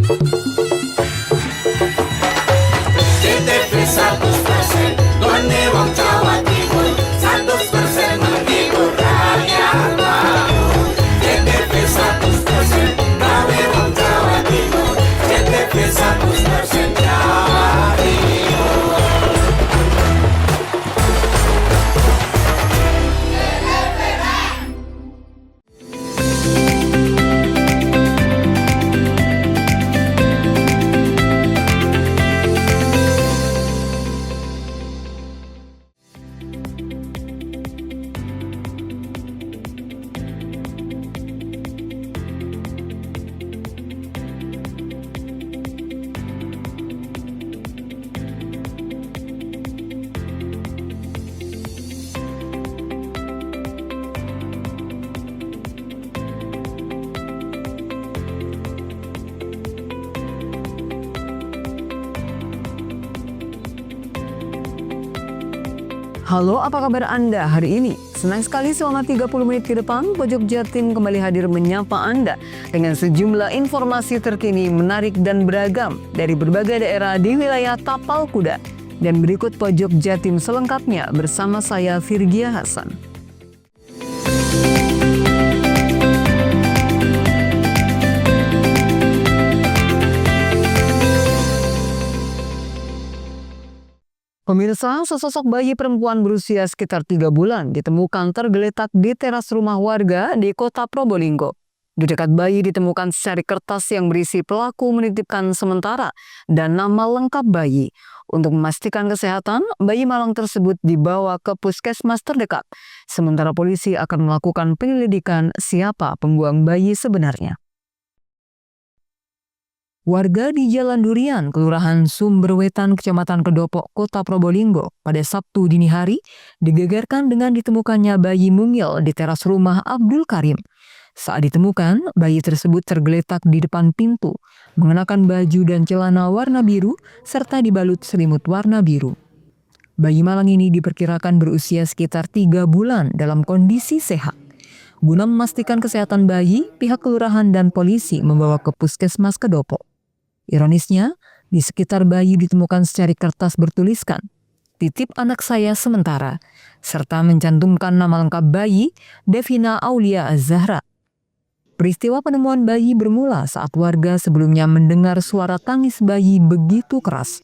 CTP 100%, Gone Wong Jawa Timur, 100% menghibur rakyat baru. CTP 100%, Gone Wong Jawa Timur, CTP 100% Jawa Timur. Halo, apa kabar Anda hari ini? Senang sekali selama 30 menit ke depan, Pojok Jatim kembali hadir menyapa Anda dengan sejumlah informasi terkini menarik dan beragam dari berbagai daerah di wilayah Tapal Kuda. Dan berikut Pojok Jatim selengkapnya bersama saya Virgia Hasan. Pemirsa, sesosok bayi perempuan berusia sekitar 3 bulan ditemukan tergeletak di teras rumah warga di kota Probolinggo. Di dekat bayi ditemukan secari kertas yang berisi pelaku menitipkan sementara dan nama lengkap bayi. Untuk memastikan kesehatan, bayi malang tersebut dibawa ke puskesmas terdekat. Sementara polisi akan melakukan penyelidikan siapa pembuang bayi sebenarnya. Warga di Jalan Durian, Kelurahan Sumberwetan, Kecamatan Kedopok, Kota Probolinggo, pada Sabtu dini hari digegerkan dengan ditemukannya bayi mungil di teras rumah Abdul Karim. Saat ditemukan, bayi tersebut tergeletak di depan pintu, mengenakan baju dan celana warna biru serta dibalut selimut warna biru. Bayi malang ini diperkirakan berusia sekitar 3 bulan dalam kondisi sehat. Guna memastikan kesehatan bayi, pihak kelurahan dan polisi membawa ke puskesmas Kedopok. Ironisnya, di sekitar bayi ditemukan secari kertas bertuliskan, "Titip anak saya sementara," serta mencantumkan nama lengkap bayi, Devina Aulia Az-Zahra. Peristiwa penemuan bayi bermula saat warga sebelumnya mendengar suara tangis bayi begitu keras.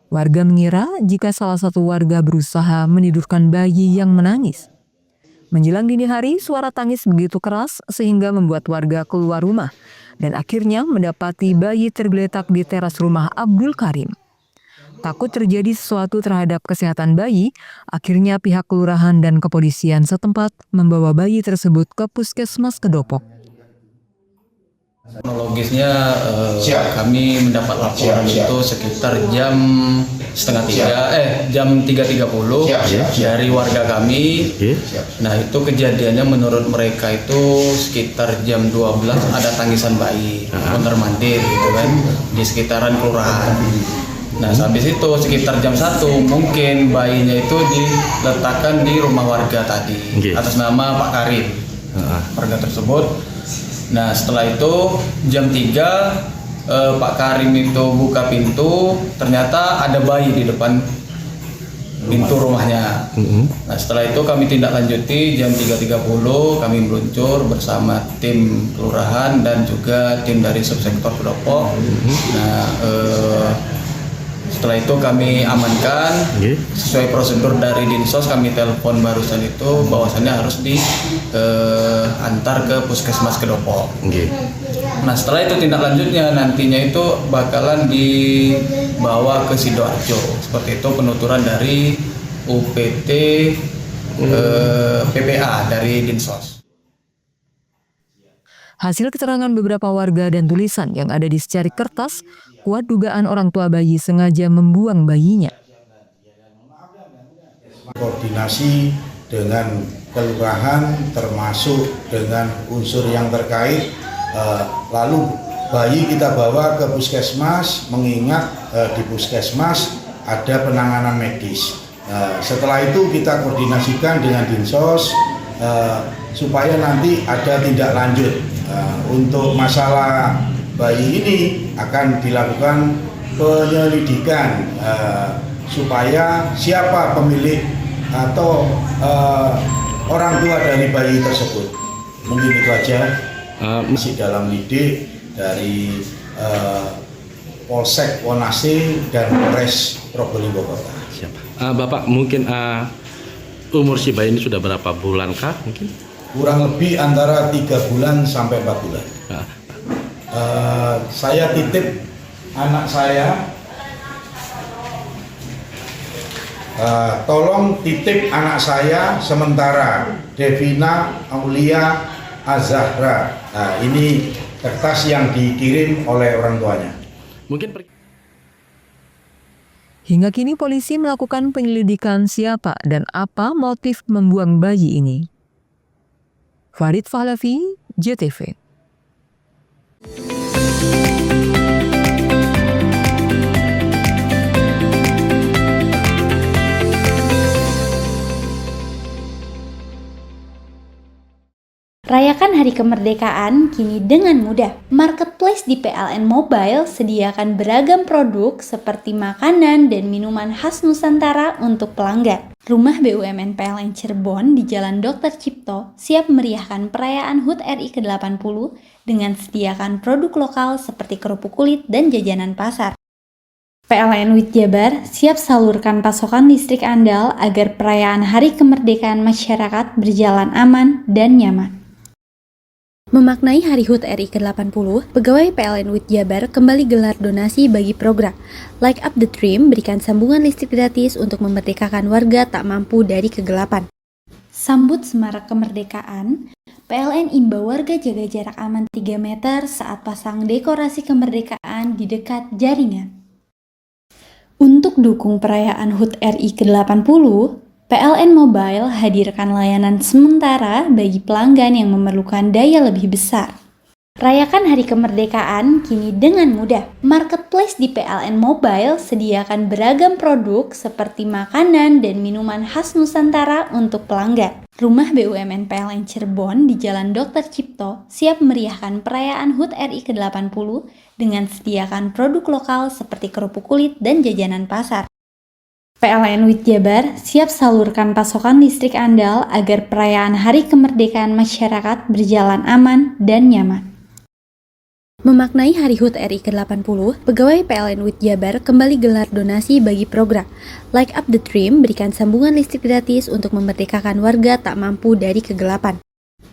Warga mengira jika salah satu warga berusaha menidurkan bayi yang menangis. Menjelang dini hari, suara tangis begitu keras sehingga membuat warga keluar rumah dan akhirnya mendapati bayi tergeletak di teras rumah Abdul Karim. Takut terjadi sesuatu terhadap kesehatan bayi, akhirnya pihak kelurahan dan kepolisian setempat membawa bayi tersebut ke puskesmas Kedopok. Kronologisnya kami mendapat laporan itu sekitar jam 3.30 dari warga kami. Nah, itu kejadiannya menurut mereka itu sekitar jam 12 ada tangisan bayi mondar mandir gitu kan di sekitaran kelurahan. Nah, habis itu sekitar jam 1 mungkin bayinya itu diletakkan di rumah warga tadi atas nama Pak Karim. Warga tersebut. Nah, setelah itu jam 3 Pak Karim itu buka pintu, ternyata ada bayi di depan pintu rumahnya. Nah, setelah itu kami tindak lanjuti jam 3.30 kami meluncur bersama tim kelurahan dan juga tim dari subsektor Kedopok. Nah, setelah itu kami amankan sesuai prosedur dari Dinsos. Kami telepon barusan itu bahwasannya harus diantar ke puskesmas Kedopok. Nah, setelah itu tindak lanjutnya nantinya itu bakalan dibawa ke Sidoarjo. Seperti itu penuturan dari UPT PPA dari Dinsos. Hasil keterangan beberapa warga dan tulisan yang ada di secari kertas, kuat dugaan orang tua bayi sengaja membuang bayinya. Koordinasi dengan kelurahan termasuk dengan unsur yang terkait, lalu bayi kita bawa ke puskesmas mengingat di puskesmas ada penanganan medis. Setelah itu kita koordinasikan dengan Dinsos supaya nanti ada tindak lanjut untuk masalah bayi ini akan dilakukan penyelidikan supaya siapa pemilik atau orang tua dari bayi tersebut. Mungkin itu aja. Masih dalam lidik dari Polsek Wonase dan Polres Probolinggo Kota. Bapak, mungkin umur si bayi ini sudah berapa bulan kah mungkin? Kurang lebih antara 3 bulan sampai 4 bulan. Saya titip anak saya, tolong titip anak saya sementara, Devina Aulia Azahra. Nah, ini kertas yang dikirim oleh orang tuanya. Hingga kini polisi melakukan penyelidikan siapa dan apa motif membuang bayi ini. Farid Fahlavi, JTV. Rayakan Hari Kemerdekaan kini dengan mudah. Marketplace di PLN Mobile sediakan beragam produk seperti makanan dan minuman khas Nusantara untuk pelanggan. Rumah BUMN PLN Cirebon di Jalan Dr. Cipto siap meriahkan perayaan HUT RI ke-80 dengan sediakan produk lokal seperti kerupuk kulit dan jajanan pasar. PLN WIT Jabar siap salurkan pasokan listrik andal agar perayaan Hari Kemerdekaan masyarakat berjalan aman dan nyaman. Memaknai Hari HUT RI ke-80, pegawai PLN WIT Jabar kembali gelar donasi bagi program Light Up the Dream, berikan sambungan listrik gratis untuk memerdekakan warga tak mampu dari kegelapan. Sambut semarak kemerdekaan, PLN imbau warga jaga jarak aman 3 meter saat pasang dekorasi kemerdekaan di dekat jaringan. Untuk dukung perayaan HUT RI ke-80, PLN Mobile hadirkan layanan sementara bagi pelanggan yang memerlukan daya lebih besar. Rayakan Hari Kemerdekaan kini dengan mudah. Marketplace di PLN Mobile sediakan beragam produk seperti makanan dan minuman khas Nusantara untuk pelanggan. Rumah BUMN PLN Cirebon di Jalan Dr. Cipto siap meriahkan perayaan HUT RI ke-80 dengan sediakan produk lokal seperti kerupuk kulit dan jajanan pasar. PLN WIT Jabar siap salurkan pasokan listrik andal agar perayaan Hari Kemerdekaan masyarakat berjalan aman dan nyaman. Memaknai Hari HUT RI ke-80, pegawai PLN WIT Jabar kembali gelar donasi bagi program Light Up the Dream, berikan sambungan listrik gratis untuk memerdekakan warga tak mampu dari kegelapan.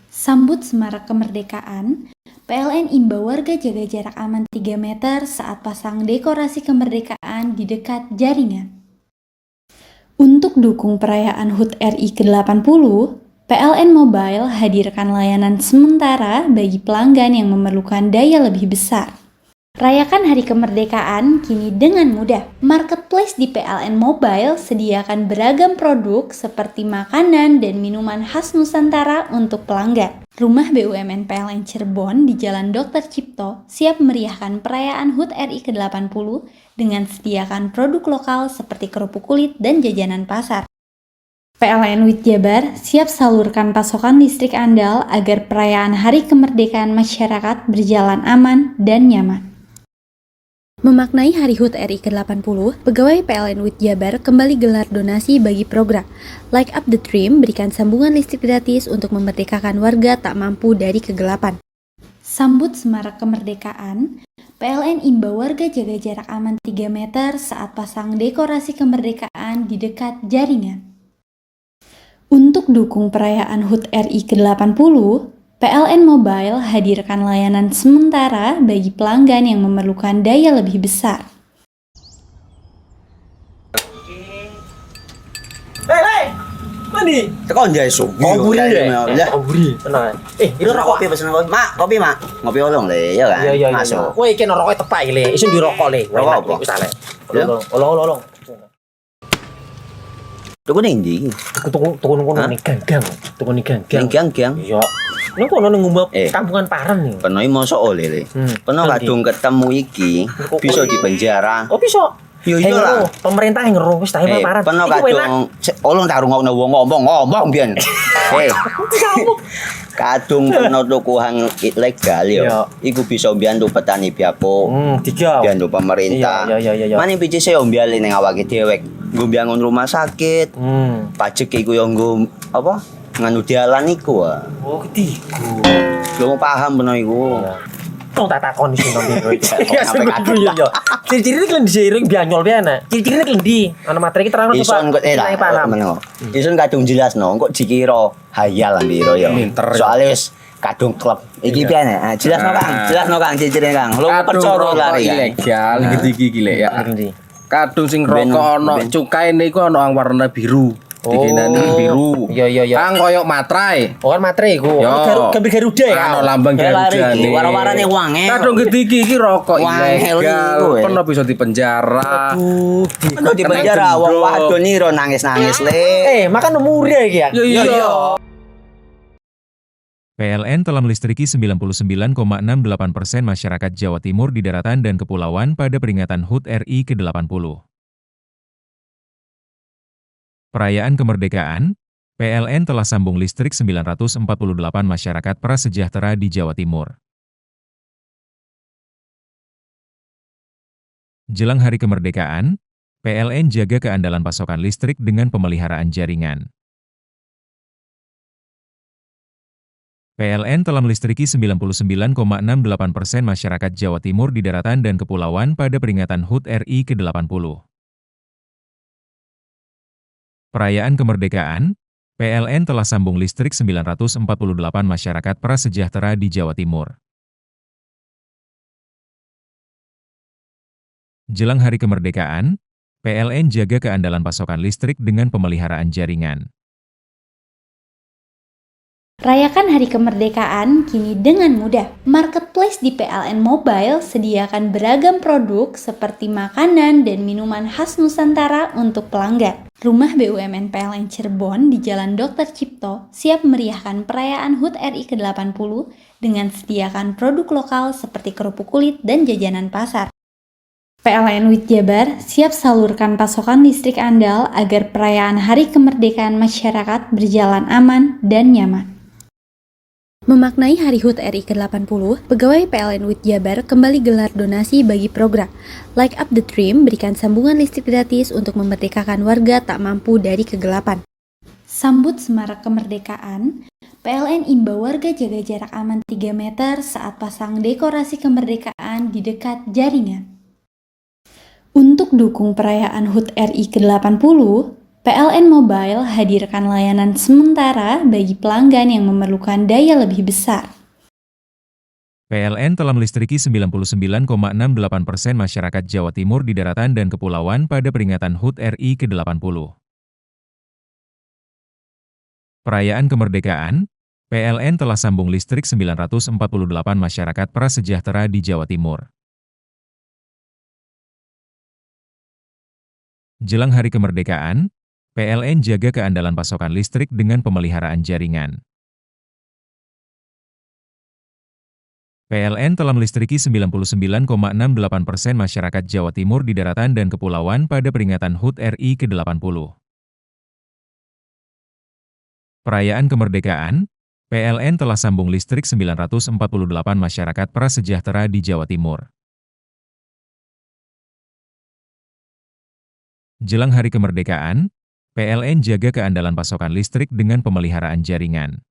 Sambut semarak kemerdekaan, PLN imbau warga jaga jarak aman 3 meter saat pasang dekorasi kemerdekaan di dekat jaringan. Untuk dukung perayaan HUT RI ke-80, PLN Mobile hadirkan layanan sementara bagi pelanggan yang memerlukan daya lebih besar. Rayakan Hari Kemerdekaan kini dengan mudah. Marketplace di PLN Mobile sediakan beragam produk seperti makanan dan minuman khas Nusantara untuk pelanggan. Rumah BUMN PLN Cirebon di Jalan Dr. Cipto siap meriahkan perayaan HUT RI ke-80 dengan sediakan produk lokal seperti kerupuk kulit dan jajanan pasar. PLN WIT Jabar siap salurkan pasokan listrik andal agar perayaan Hari Kemerdekaan masyarakat berjalan aman dan nyaman. Memaknai Hari HUT RI ke-80, pegawai PLN WIT Jabar kembali gelar donasi bagi program Light Up the Dream, berikan sambungan listrik gratis untuk memerdekakan warga tak mampu dari kegelapan. Sambut semarak kemerdekaan, PLN imbau warga jaga jarak aman 3 meter saat pasang dekorasi kemerdekaan di dekat jaringan. Untuk dukung perayaan HUT RI ke-80, PLN Mobile hadirkan layanan sementara bagi pelanggan yang memerlukan daya lebih besar. Hei, mandi. Tekan jaya sugi. Oburi deh. Ya. Oburi, tenang. Ini rokok. Kopi pesen kopi. Mak, kopi, Mak. Ngopi olong le, ya kan? Iya. Masuk. Woi, iki rokok tepak iki le. Isin dirokok le. Rokok apa? Wis ale. Ya. Olong. Tuku ning ndi? Tuku ning ganggang. Tuku ning ganggang. Ning gang. Iya. Ning kono ning ngumbab Eh. kampungan Paren nih. Kono iki mosok oleh le. Kono Nanti. kadung ketemu iki bisa dipenjara. Oh bisa. Yo iya lah. Pemerintah yang ngeru wis ta paparan. Peno Iku enak. kadung ulun tak rungokno wong ngomong biyen. Kadung peno tukuhan ilegal Iya. yo. Iku bisa mbiyantu petani biapo. Tiga. Mbiyantu pemerintah. Iya. Mane picise yo mbiali ning awake dhewe. Nggo mbangun rumah sakit. Pajak iku yo nggo apa? Nganu dalan iku. Oh, ketiku. Lu paham peno iku. Tong tak takoni sing nang dhewe. Kok Ya sampe kadung. yo. Ciri-cirine kan diseiring bianyol piye ana. Ciricirine klendi. Ana materi iki terang Ison kok Saya paham. meneng. Ison kadung jelasno, kok dikira hayal ambiro ya. Soale wis kadung klub. Iki piye nek? Jelasno Kang, ciri-cirine Kang. Lu percaya lari. ilegal iki gile ya. Klendi. Kadung sing rokok ono cukaine iku ono yang warna biru. Dikenani biru. Iya. Kang koyo matrai. Oh kan materi iku. Yo. Gambar Garuda ya. Ano lambang Garudane. Wara-warane wange. Kadung gede iki rokok Wangel ilegal. iku, Pernah bisa dipenjara. Ono di penjara wong wadon iro nangis-nangis le. Makan murah iki ya. Iya. PLN telah melistriki 99,68% masyarakat Jawa Timur di daratan dan kepulauan pada peringatan HUT RI ke-80. Perayaan kemerdekaan, PLN telah sambung listrik 948 masyarakat prasejahtera di Jawa Timur. Jelang hari kemerdekaan, PLN jaga keandalan pasokan listrik dengan pemeliharaan jaringan. PLN telah melistriki 99,68% masyarakat Jawa Timur di daratan dan kepulauan pada peringatan HUT RI ke-80. Perayaan kemerdekaan, PLN telah sambung listrik 948 masyarakat prasejahtera di Jawa Timur. Jelang hari kemerdekaan, PLN jaga keandalan pasokan listrik dengan pemeliharaan jaringan. Rayakan Hari Kemerdekaan kini dengan mudah. Marketplace di PLN Mobile sediakan beragam produk seperti makanan dan minuman khas Nusantara untuk pelanggan. Rumah BUMN PLN Cirebon di Jalan Dr. Cipto siap meriahkan perayaan HUT RI ke-80 dengan sediakan produk lokal seperti kerupuk kulit dan jajanan pasar. PLN WIT Jabar siap salurkan pasokan listrik andal agar perayaan Hari Kemerdekaan masyarakat berjalan aman dan nyaman. Memaknai Hari HUT RI ke-80, pegawai PLN WIT Jabar kembali gelar donasi bagi program Light Up the Dream berikan sambungan listrik gratis untuk memerdekakan warga tak mampu dari kegelapan. Sambut semarak kemerdekaan, PLN imbau warga jaga jarak aman 3 meter saat pasang dekorasi kemerdekaan di dekat jaringan. Untuk dukung perayaan HUT RI ke-80, PLN Mobile hadirkan layanan sementara bagi pelanggan yang memerlukan daya lebih besar. PLN telah melistriki 99,68% masyarakat Jawa Timur di daratan dan kepulauan pada peringatan HUT RI ke-80. Perayaan kemerdekaan, PLN telah sambung listrik 948 masyarakat prasejahtera di Jawa Timur. Jelang hari kemerdekaan, PLN jaga keandalan pasokan listrik dengan pemeliharaan jaringan. PLN telah melistriki 99,68% masyarakat Jawa Timur di daratan dan kepulauan pada peringatan HUT RI ke-80. Perayaan kemerdekaan, PLN telah sambung listrik 948 masyarakat prasejahtera di Jawa Timur. Jelang hari kemerdekaan, PLN jaga keandalan pasokan listrik dengan pemeliharaan jaringan.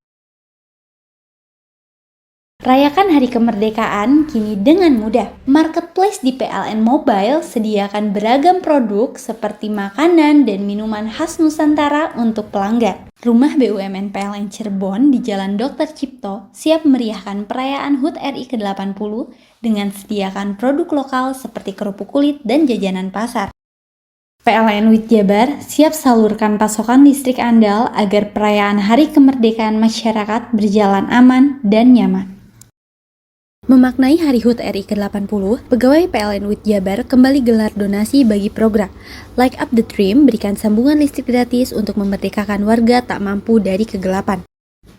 Rayakan Hari Kemerdekaan kini dengan mudah. Marketplace di PLN Mobile sediakan beragam produk seperti makanan dan minuman khas Nusantara untuk pelanggan. Rumah BUMN PLN Cirebon di Jalan Dr. Cipto siap meriahkan perayaan HUT RI ke-80 dengan sediakan produk lokal seperti kerupuk kulit dan jajanan pasar. PLN WIT Jabar siap salurkan pasokan listrik andal agar perayaan Hari Kemerdekaan masyarakat berjalan aman dan nyaman. Memaknai Hari HUT RI ke-80, pegawai PLN WIT Jabar kembali gelar donasi bagi program Light Up the Dream berikan sambungan listrik gratis untuk memerdekakan warga tak mampu dari kegelapan.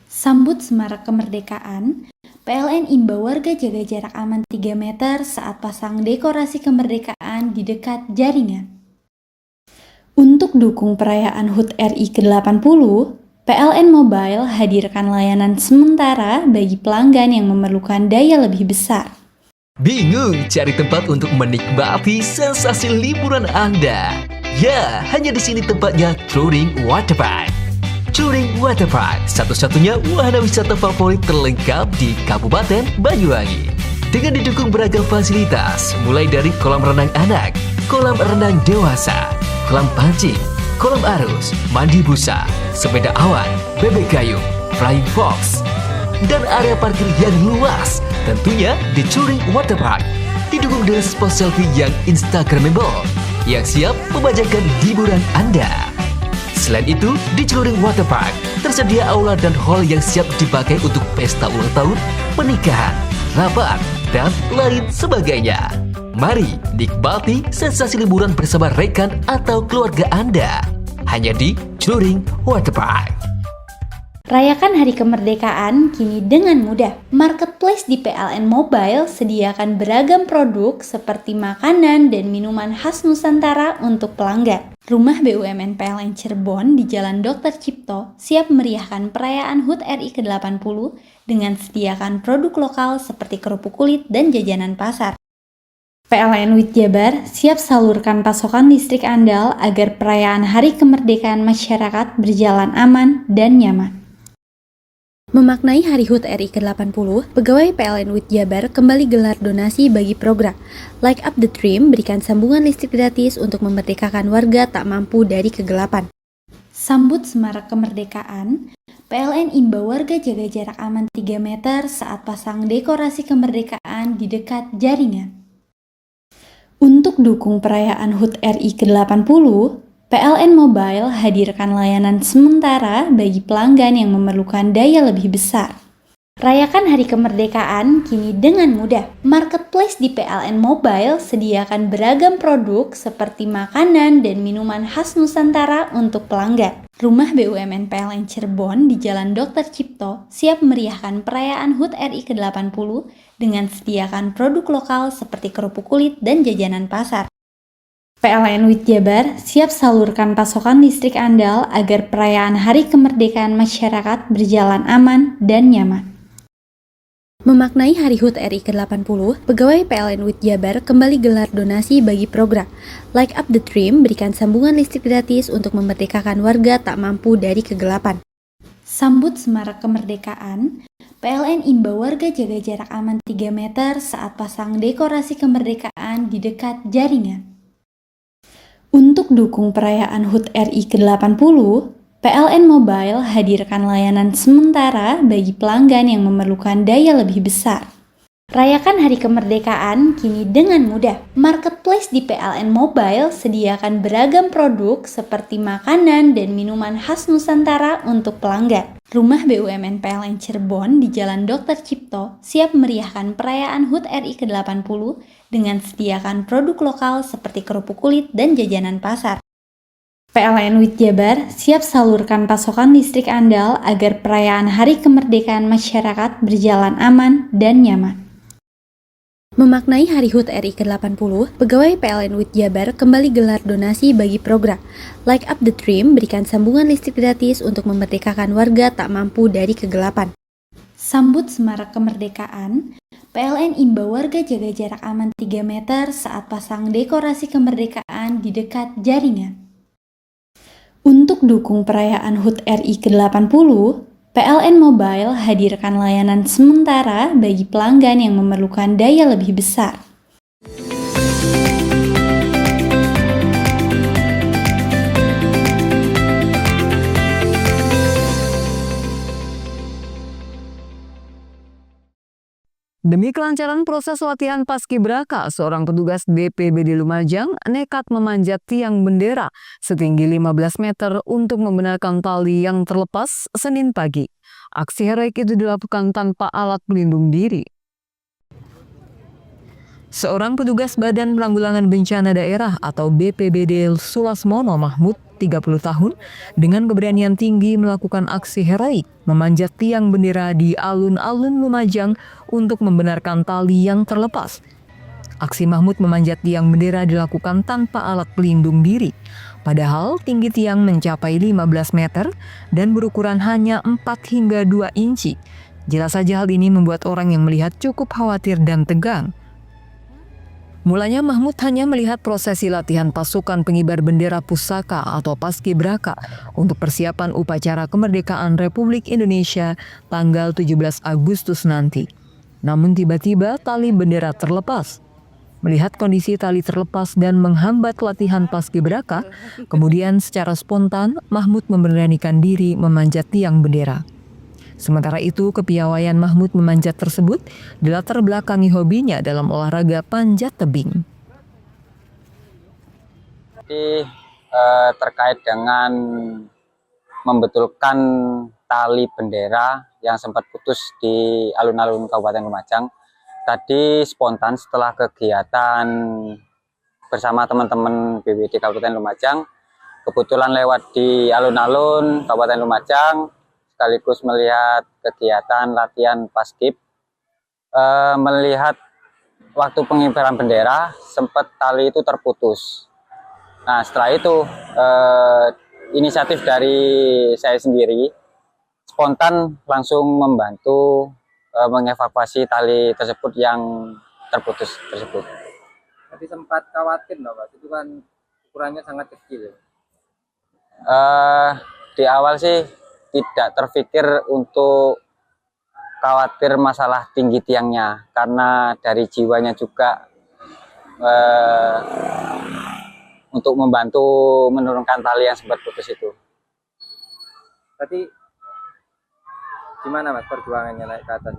Sambut semarak kemerdekaan, PLN imbau warga jaga jarak aman 3 meter saat pasang dekorasi kemerdekaan di dekat jaringan. Untuk dukung perayaan HUT RI ke-80, PLN Mobile hadirkan layanan sementara bagi pelanggan yang memerlukan daya lebih besar. Bingung cari tempat untuk menikmati sensasi liburan Anda? Ya, hanya di sini tempatnya Touring Waterpark. Touring Waterpark, satu-satunya wahana wisata favorit terlengkap di Kabupaten Banyuwangi. Dengan didukung beragam fasilitas, mulai dari kolam renang anak, kolam renang dewasa, kolam pancing, kolam arus, mandi busa, sepeda awan, bebek kayu, flying fox, dan area parkir yang luas. Tentunya di Touring Waterpark, didukung dengan spot selfie yang instagramable, yang siap membajakan hiburan Anda. Selain itu, di Touring Waterpark tersedia aula dan hall yang siap dipakai untuk pesta ulang tahun, pernikahan, rapat, dan lain sebagainya. Mari nikmati sensasi liburan bersama rekan atau keluarga Anda. Hanya di Touring Waterpark. Rayakan Hari Kemerdekaan kini dengan mudah. Marketplace di PLN Mobile sediakan beragam produk seperti makanan dan minuman khas Nusantara untuk pelanggan. Rumah BUMN PLN Cirebon di Jalan Dr. Cipto siap meriahkan perayaan HUT RI ke-80 dengan sediakan produk lokal seperti kerupuk kulit dan jajanan pasar. PLN WIT Jabar siap salurkan pasokan listrik andal agar perayaan Hari Kemerdekaan masyarakat berjalan aman dan nyaman. Memaknai Hari HUT RI ke-80, pegawai PLN WIT Jabar kembali gelar donasi bagi program Light Up the Dream, berikan sambungan listrik gratis untuk memerdekakan warga tak mampu dari kegelapan. Sambut Semarak Kemerdekaan, PLN imbau warga jaga jarak aman 3 meter saat pasang dekorasi kemerdekaan di dekat jaringan. Untuk dukung perayaan HUT RI ke-80, PLN Mobile hadirkan layanan sementara bagi pelanggan yang memerlukan daya lebih besar. Rayakan Hari Kemerdekaan kini dengan mudah. Marketplace di PLN Mobile sediakan beragam produk seperti makanan dan minuman khas Nusantara untuk pelanggan. Rumah BUMN PLN Cirebon di Jalan Dr. Cipto siap meriahkan perayaan HUT RI ke-80 dengan sediakan produk lokal seperti kerupuk kulit dan jajanan pasar. PLN WIT Jabar siap salurkan pasokan listrik andal agar perayaan Hari Kemerdekaan masyarakat berjalan aman dan nyaman. Memaknai Hari HUT RI ke-80, pegawai PLN WIT Jabar kembali gelar donasi bagi program Light Up the Dream, berikan sambungan listrik gratis untuk memerdekakan warga tak mampu dari kegelapan. Sambut Semarak Kemerdekaan, PLN imbau warga jaga jarak aman 3 meter saat pasang dekorasi kemerdekaan di dekat jaringan. Untuk dukung perayaan HUT RI ke-80, PLN Mobile hadirkan layanan sementara bagi pelanggan yang memerlukan daya lebih besar. Rayakan Hari Kemerdekaan kini dengan mudah. Marketplace di PLN Mobile sediakan beragam produk seperti makanan dan minuman khas Nusantara untuk pelanggan. Rumah BUMN PLN Cirebon di Jalan Dr. Cipto siap meriahkan perayaan HUT RI ke-80 dengan sediakan produk lokal seperti kerupuk kulit dan jajanan pasar. PLN WIT Jabar siap salurkan pasokan listrik andal agar perayaan Hari Kemerdekaan masyarakat berjalan aman dan nyaman. Memaknai Hari HUT RI ke-80, pegawai PLN WIT Jabar kembali gelar donasi bagi program Light Up the Dream, berikan sambungan listrik gratis untuk memerdekakan warga tak mampu dari kegelapan. Sambut Semarak Kemerdekaan, PLN imbau warga jaga jarak aman 3 meter saat pasang dekorasi kemerdekaan di dekat jaringan. Untuk dukung perayaan HUT RI ke-80, PLN Mobile hadirkan layanan sementara bagi pelanggan yang memerlukan daya lebih besar. Demi kelancaran proses latihan Paskibraka, seorang petugas BPBD Lumajang nekat memanjat tiang bendera setinggi 15 meter untuk membenarkan tali yang terlepas Senin pagi. Aksi heroik itu dilakukan tanpa alat pelindung diri. Seorang petugas Badan Penanggulangan Bencana Daerah atau BPBD Sulasmono Mahmud 30 tahun dengan keberanian tinggi melakukan aksi heroik memanjat tiang bendera di alun-alun Lumajang untuk membenarkan tali yang terlepas. Aksi Mahmud memanjat tiang bendera dilakukan tanpa alat pelindung diri. Padahal tinggi tiang mencapai 15 meter dan berukuran hanya 4 hingga 2 inci. Jelas saja hal ini membuat orang yang melihat cukup khawatir dan tegang. Mulanya Mahmud hanya melihat prosesi latihan pasukan pengibar bendera pusaka atau paskibraka untuk persiapan upacara kemerdekaan Republik Indonesia tanggal 17 Agustus nanti. Namun tiba-tiba tali bendera terlepas. Melihat kondisi tali terlepas dan menghambat latihan paskibraka, kemudian secara spontan Mahmud memberanikan diri memanjat tiang bendera. Sementara itu, kepiawaian Mahmud memanjat tersebut dilatar belakangi hobinya dalam olahraga panjat tebing. Jadi terkait dengan membetulkan tali bendera yang sempat putus di alun-alun Kabupaten Lumajang, tadi spontan setelah kegiatan bersama teman-teman BWD Kabupaten Lumajang, kebetulan lewat di alun-alun Kabupaten Lumajang, sekaligus melihat kegiatan latihan paskib, melihat waktu pengibaran bendera sempat tali itu terputus. Nah setelah itu inisiatif dari saya sendiri spontan langsung membantu mengevakuasi tali tersebut yang terputus tersebut. Tapi sempat khawatir loh Mas, itu kan ukurannya sangat kecil. Di awal sih tidak terpikir untuk khawatir masalah tinggi tiangnya, karena dari jiwanya juga untuk membantu menurunkan tali yang sempat putus itu. Tapi gimana Mas perjuangannya naik ke atas?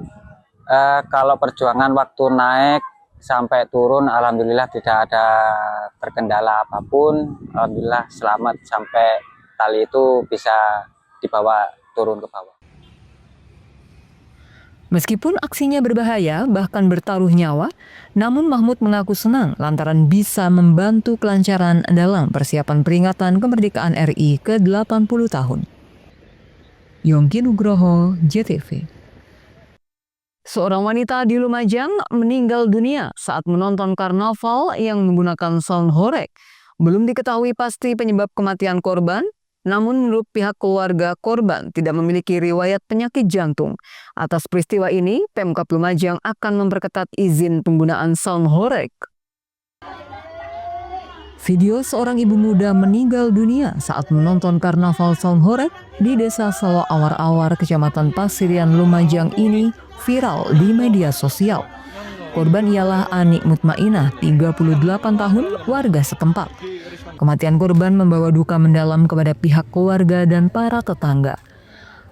Kalau perjuangan waktu naik sampai turun, alhamdulillah tidak ada terkendala apapun. Alhamdulillah selamat sampai tali itu bisa dibawa turun ke bawah. Meskipun aksinya berbahaya, bahkan bertaruh nyawa, namun Mahmud mengaku senang lantaran bisa membantu kelancaran dalam persiapan peringatan kemerdekaan RI ke-80 tahun. Yongki Nugroho, JTV. Seorang wanita di Lumajang meninggal dunia saat menonton karnaval yang menggunakan sound horeg. Belum diketahui pasti penyebab kematian korban, namun menurut pihak keluarga korban tidak memiliki riwayat penyakit jantung. Atas peristiwa ini, Pemkab Lumajang akan memperketat izin penggunaan sound horeg. Video seorang ibu muda meninggal dunia saat menonton karnaval sound horeg di Desa Salo Awar-Awar, Kecamatan Pasirian, Lumajang ini viral di media sosial. Korban ialah Ani Mutmainah, 38 tahun, warga setempat. Kematian korban membawa duka mendalam kepada pihak keluarga dan para tetangga.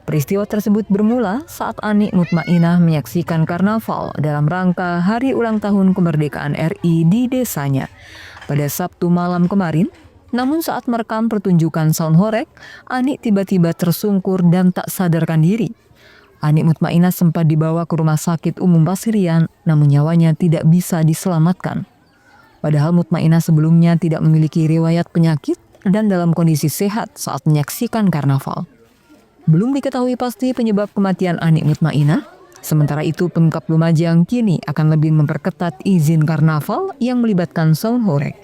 Peristiwa tersebut bermula saat Ani Mutmainah menyaksikan karnaval dalam rangka hari ulang tahun kemerdekaan RI di desanya pada Sabtu malam kemarin. Namun saat merekam pertunjukan sound horeg, Ani tiba-tiba tersungkur dan tak sadarkan diri. Ani Mutmainah sempat dibawa ke Rumah Sakit Umum Pasirian, namun nyawanya tidak bisa diselamatkan. Padahal Mutmainah sebelumnya tidak memiliki riwayat penyakit dan dalam kondisi sehat saat menyaksikan karnaval. Belum diketahui pasti penyebab kematian Ani Mutmainah. Sementara itu, Pemkab Lumajang kini akan lebih memperketat izin karnaval yang melibatkan sound horeg.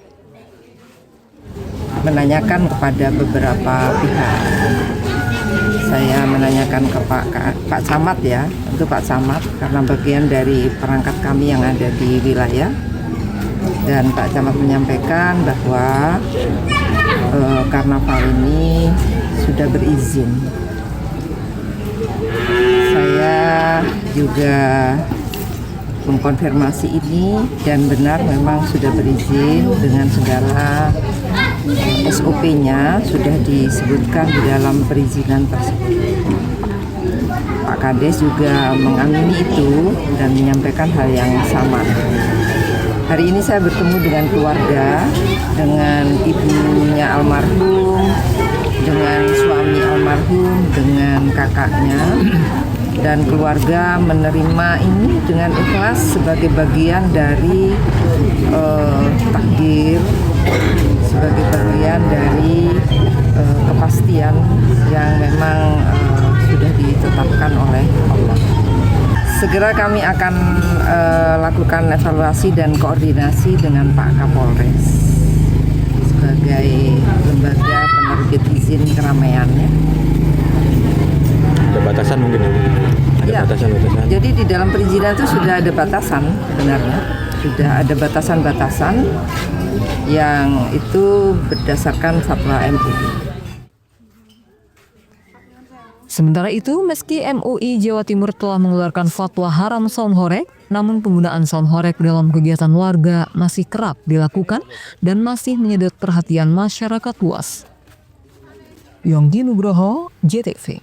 Menanyakan kepada beberapa pihak. Saya menanyakan ke Pak Camat ya, untuk Pak Camat karena bagian dari perangkat kami yang ada di wilayah. Dan Pak Camat menyampaikan bahwa karnaval ini sudah berizin. Saya juga mengkonfirmasi ini dan benar memang sudah berizin dengan segala SOP-nya sudah disebutkan di dalam perizinan tersebut. Pak Kades juga mengamini itu dan menyampaikan hal yang sama. Hari ini saya bertemu dengan keluarga, dengan ibunya almarhum, dengan suami almarhum, dengan kakaknya, dan keluarga menerima ini dengan ikhlas sebagai bagian dari takdir sebagai bagian dari kepastian yang memang sudah ditetapkan oleh Allah. Segera kami akan lakukan evaluasi dan koordinasi dengan Pak Kapolres sebagai lembaga penerbit izin keramaiannya. Ada batasan mungkin ya? Ya, jadi di dalam perizinan itu sudah ada batasan sebenarnya. Sudah ada batasan-batasan yang itu berdasarkan fatwa MUI. Sementara itu, meski MUI Jawa Timur telah mengeluarkan fatwa haram sound horeg, namun penggunaan sound horeg dalam kegiatan warga masih kerap dilakukan dan masih menyedot perhatian masyarakat luas. Yonggi Nugroho, JTV.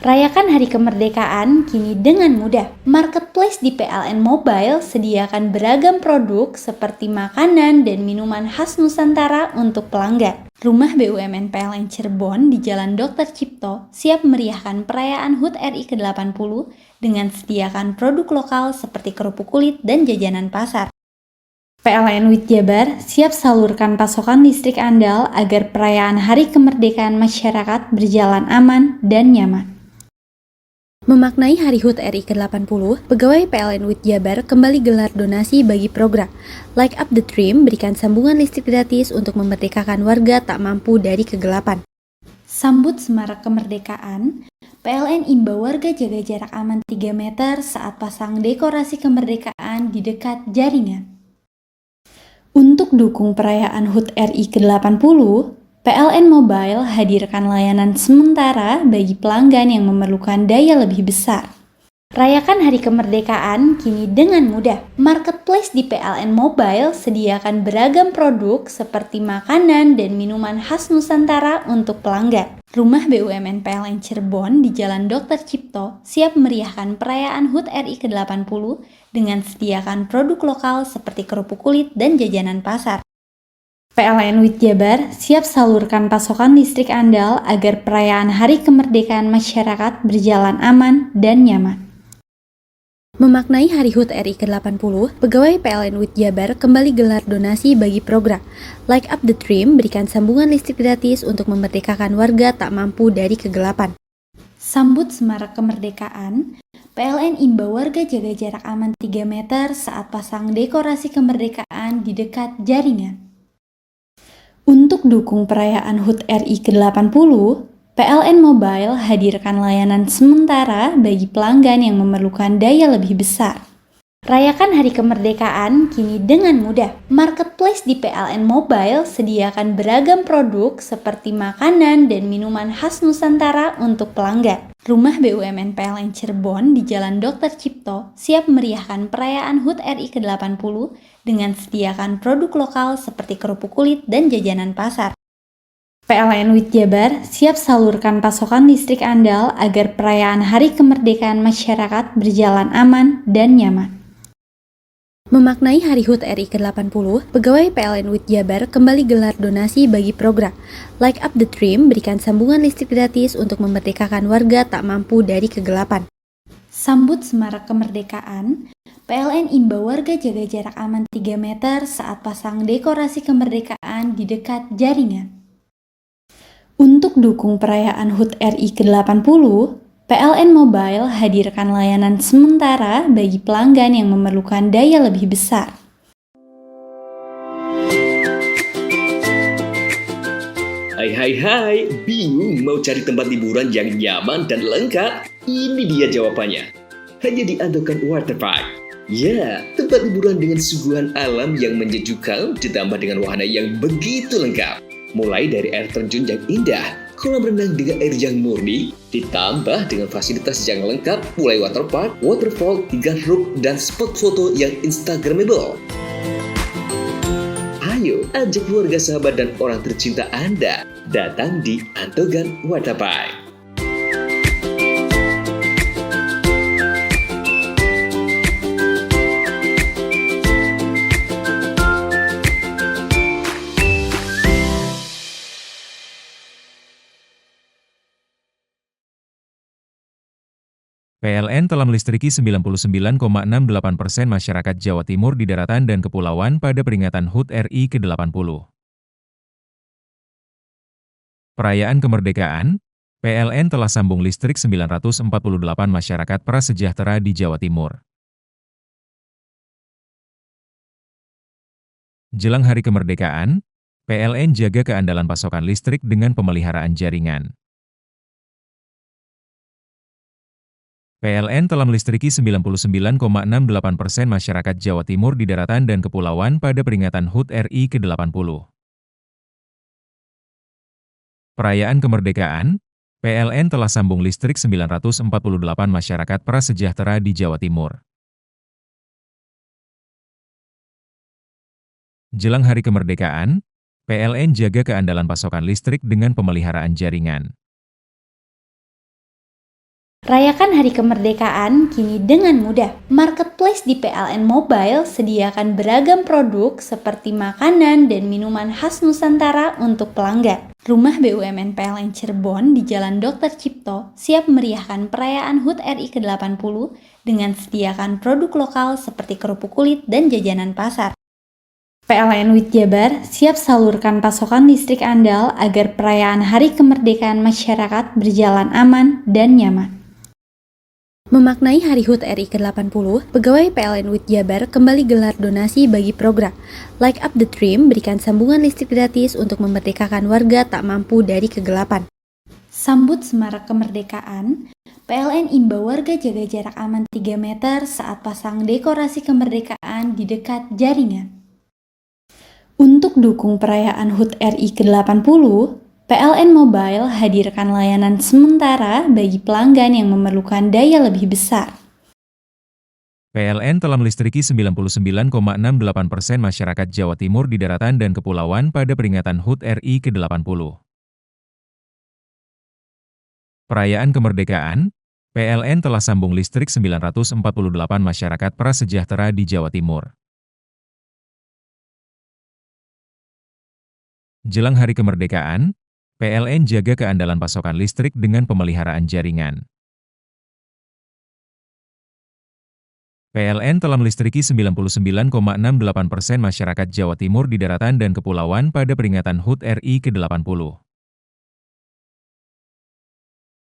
Rayakan Hari Kemerdekaan kini dengan mudah. Marketplace di PLN Mobile sediakan beragam produk seperti makanan dan minuman khas Nusantara untuk pelanggan. Rumah BUMN PLN Cirebon di Jalan Dr. Cipto siap meriahkan perayaan HUT RI ke-80 dengan sediakan produk lokal seperti kerupuk kulit dan jajanan pasar. PLN WIT Jabar siap salurkan pasokan listrik andal agar perayaan Hari Kemerdekaan masyarakat berjalan aman dan nyaman. Memaknai Hari HUT RI ke-80, pegawai PLN WIT Jabar kembali gelar donasi bagi program Light Up the Dream berikan sambungan listrik gratis untuk memerdekakan warga tak mampu dari kegelapan. Sambut semarak kemerdekaan, PLN imbau warga jaga jarak aman 3 meter saat pasang dekorasi kemerdekaan di dekat jaringan. Untuk dukung perayaan HUT RI ke-80, PLN Mobile hadirkan layanan sementara bagi pelanggan yang memerlukan daya lebih besar. Rayakan Hari Kemerdekaan kini dengan mudah. Marketplace di PLN Mobile sediakan beragam produk seperti makanan dan minuman khas Nusantara untuk pelanggan. Rumah BUMN PLN Cirebon di Jalan Dr. Cipto siap meriahkan perayaan HUT RI ke-80 dengan sediakan produk lokal seperti kerupuk kulit dan jajanan pasar. PLN WIT Jabar siap salurkan pasokan listrik andal agar perayaan Hari Kemerdekaan masyarakat berjalan aman dan nyaman. Memaknai Hari HUT RI ke-80, pegawai PLN WIT Jabar kembali gelar donasi bagi program Light Up the Dream berikan sambungan listrik gratis untuk memerdekakan warga tak mampu dari kegelapan. Sambut semarak kemerdekaan, PLN imbau warga jaga jarak aman 3 meter saat pasang dekorasi kemerdekaan di dekat jaringan. Untuk dukung perayaan HUT RI ke-80, PLN Mobile hadirkan layanan sementara bagi pelanggan yang memerlukan daya lebih besar. Rayakan Hari Kemerdekaan kini dengan mudah. Marketplace di PLN Mobile sediakan beragam produk seperti makanan dan minuman khas Nusantara untuk pelanggan. Rumah BUMN PLN Cirebon di Jalan Dr. Cipto siap meriahkan perayaan HUT RI ke-80 dengan sediakan produk lokal seperti kerupuk kulit dan jajanan pasar. PLN WIT Jabar siap salurkan pasokan listrik andal agar perayaan Hari Kemerdekaan masyarakat berjalan aman dan nyaman. Memaknai Hari HUT RI ke-80, pegawai PLN WIT Jabar kembali gelar donasi bagi program Light Up the Dream berikan sambungan listrik gratis untuk memerdekakan warga tak mampu dari kegelapan. Sambut semarak kemerdekaan, PLN imbau warga jaga jarak aman 3 meter saat pasang dekorasi kemerdekaan di dekat jaringan. Untuk dukung perayaan HUT RI ke-80, PLN Mobile hadirkan layanan sementara bagi pelanggan yang memerlukan daya lebih besar. Hai, bingung mau cari tempat liburan yang nyaman dan lengkap? Ini dia jawabannya. Hanya di Andokan Waterpark. Ya, tempat liburan dengan suguhan alam yang menyejukkan ditambah dengan wahana yang begitu lengkap. Mulai dari air terjun yang indah, kolam renang dengan air yang murni, ditambah dengan fasilitas yang lengkap mulai waterpark, waterfall, hingga roof dan spot foto yang instagramable. Ayo, ajak keluarga, sahabat, dan orang tercinta Anda datang di Andokan Waterpark. PLN telah melistriki 99,68% masyarakat Jawa Timur di daratan dan kepulauan pada peringatan HUT RI ke-80. Perayaan kemerdekaan, PLN telah sambung listrik 948 masyarakat prasejahtera di Jawa Timur. Jelang hari kemerdekaan, PLN jaga keandalan pasokan listrik dengan pemeliharaan jaringan. PLN telah melistriki 99,68% masyarakat Jawa Timur di daratan dan kepulauan pada peringatan HUT RI ke-80. Perayaan kemerdekaan, PLN telah sambung listrik 948 masyarakat prasejahtera di Jawa Timur. Jelang hari kemerdekaan, PLN jaga keandalan pasokan listrik dengan pemeliharaan jaringan. Rayakan hari kemerdekaan kini dengan mudah. Marketplace di PLN Mobile sediakan beragam produk seperti makanan dan minuman khas Nusantara untuk pelanggan. Rumah BUMN PLN Cirebon di Jalan Dr. Cipto siap meriahkan perayaan HUT RI ke-80 dengan sediakan produk lokal seperti kerupuk kulit dan jajanan pasar. PLN WIT Jabar siap salurkan pasokan listrik andal agar perayaan Hari Kemerdekaan masyarakat berjalan aman dan nyaman. Memaknai Hari HUT RI ke-80, pegawai PLN WIT Jabar kembali gelar donasi bagi program Light Up the Dream berikan sambungan listrik gratis untuk memerdekakan warga tak mampu dari kegelapan. Sambut semarak kemerdekaan, PLN imbau warga jaga jarak aman 3 meter saat pasang dekorasi kemerdekaan di dekat jaringan. Untuk dukung perayaan HUT RI ke-80, PLN Mobile hadirkan layanan sementara bagi pelanggan yang memerlukan daya lebih besar. PLN telah melistriki 99,68% masyarakat Jawa Timur di daratan dan kepulauan pada peringatan HUT RI ke-80. Perayaan kemerdekaan, PLN telah sambung listrik 948 masyarakat prasejahtera di Jawa Timur. Jelang hari kemerdekaan, PLN jaga keandalan pasokan listrik dengan pemeliharaan jaringan. PLN telah melistriki 99,68% masyarakat Jawa Timur di daratan dan kepulauan pada peringatan HUT RI ke-80.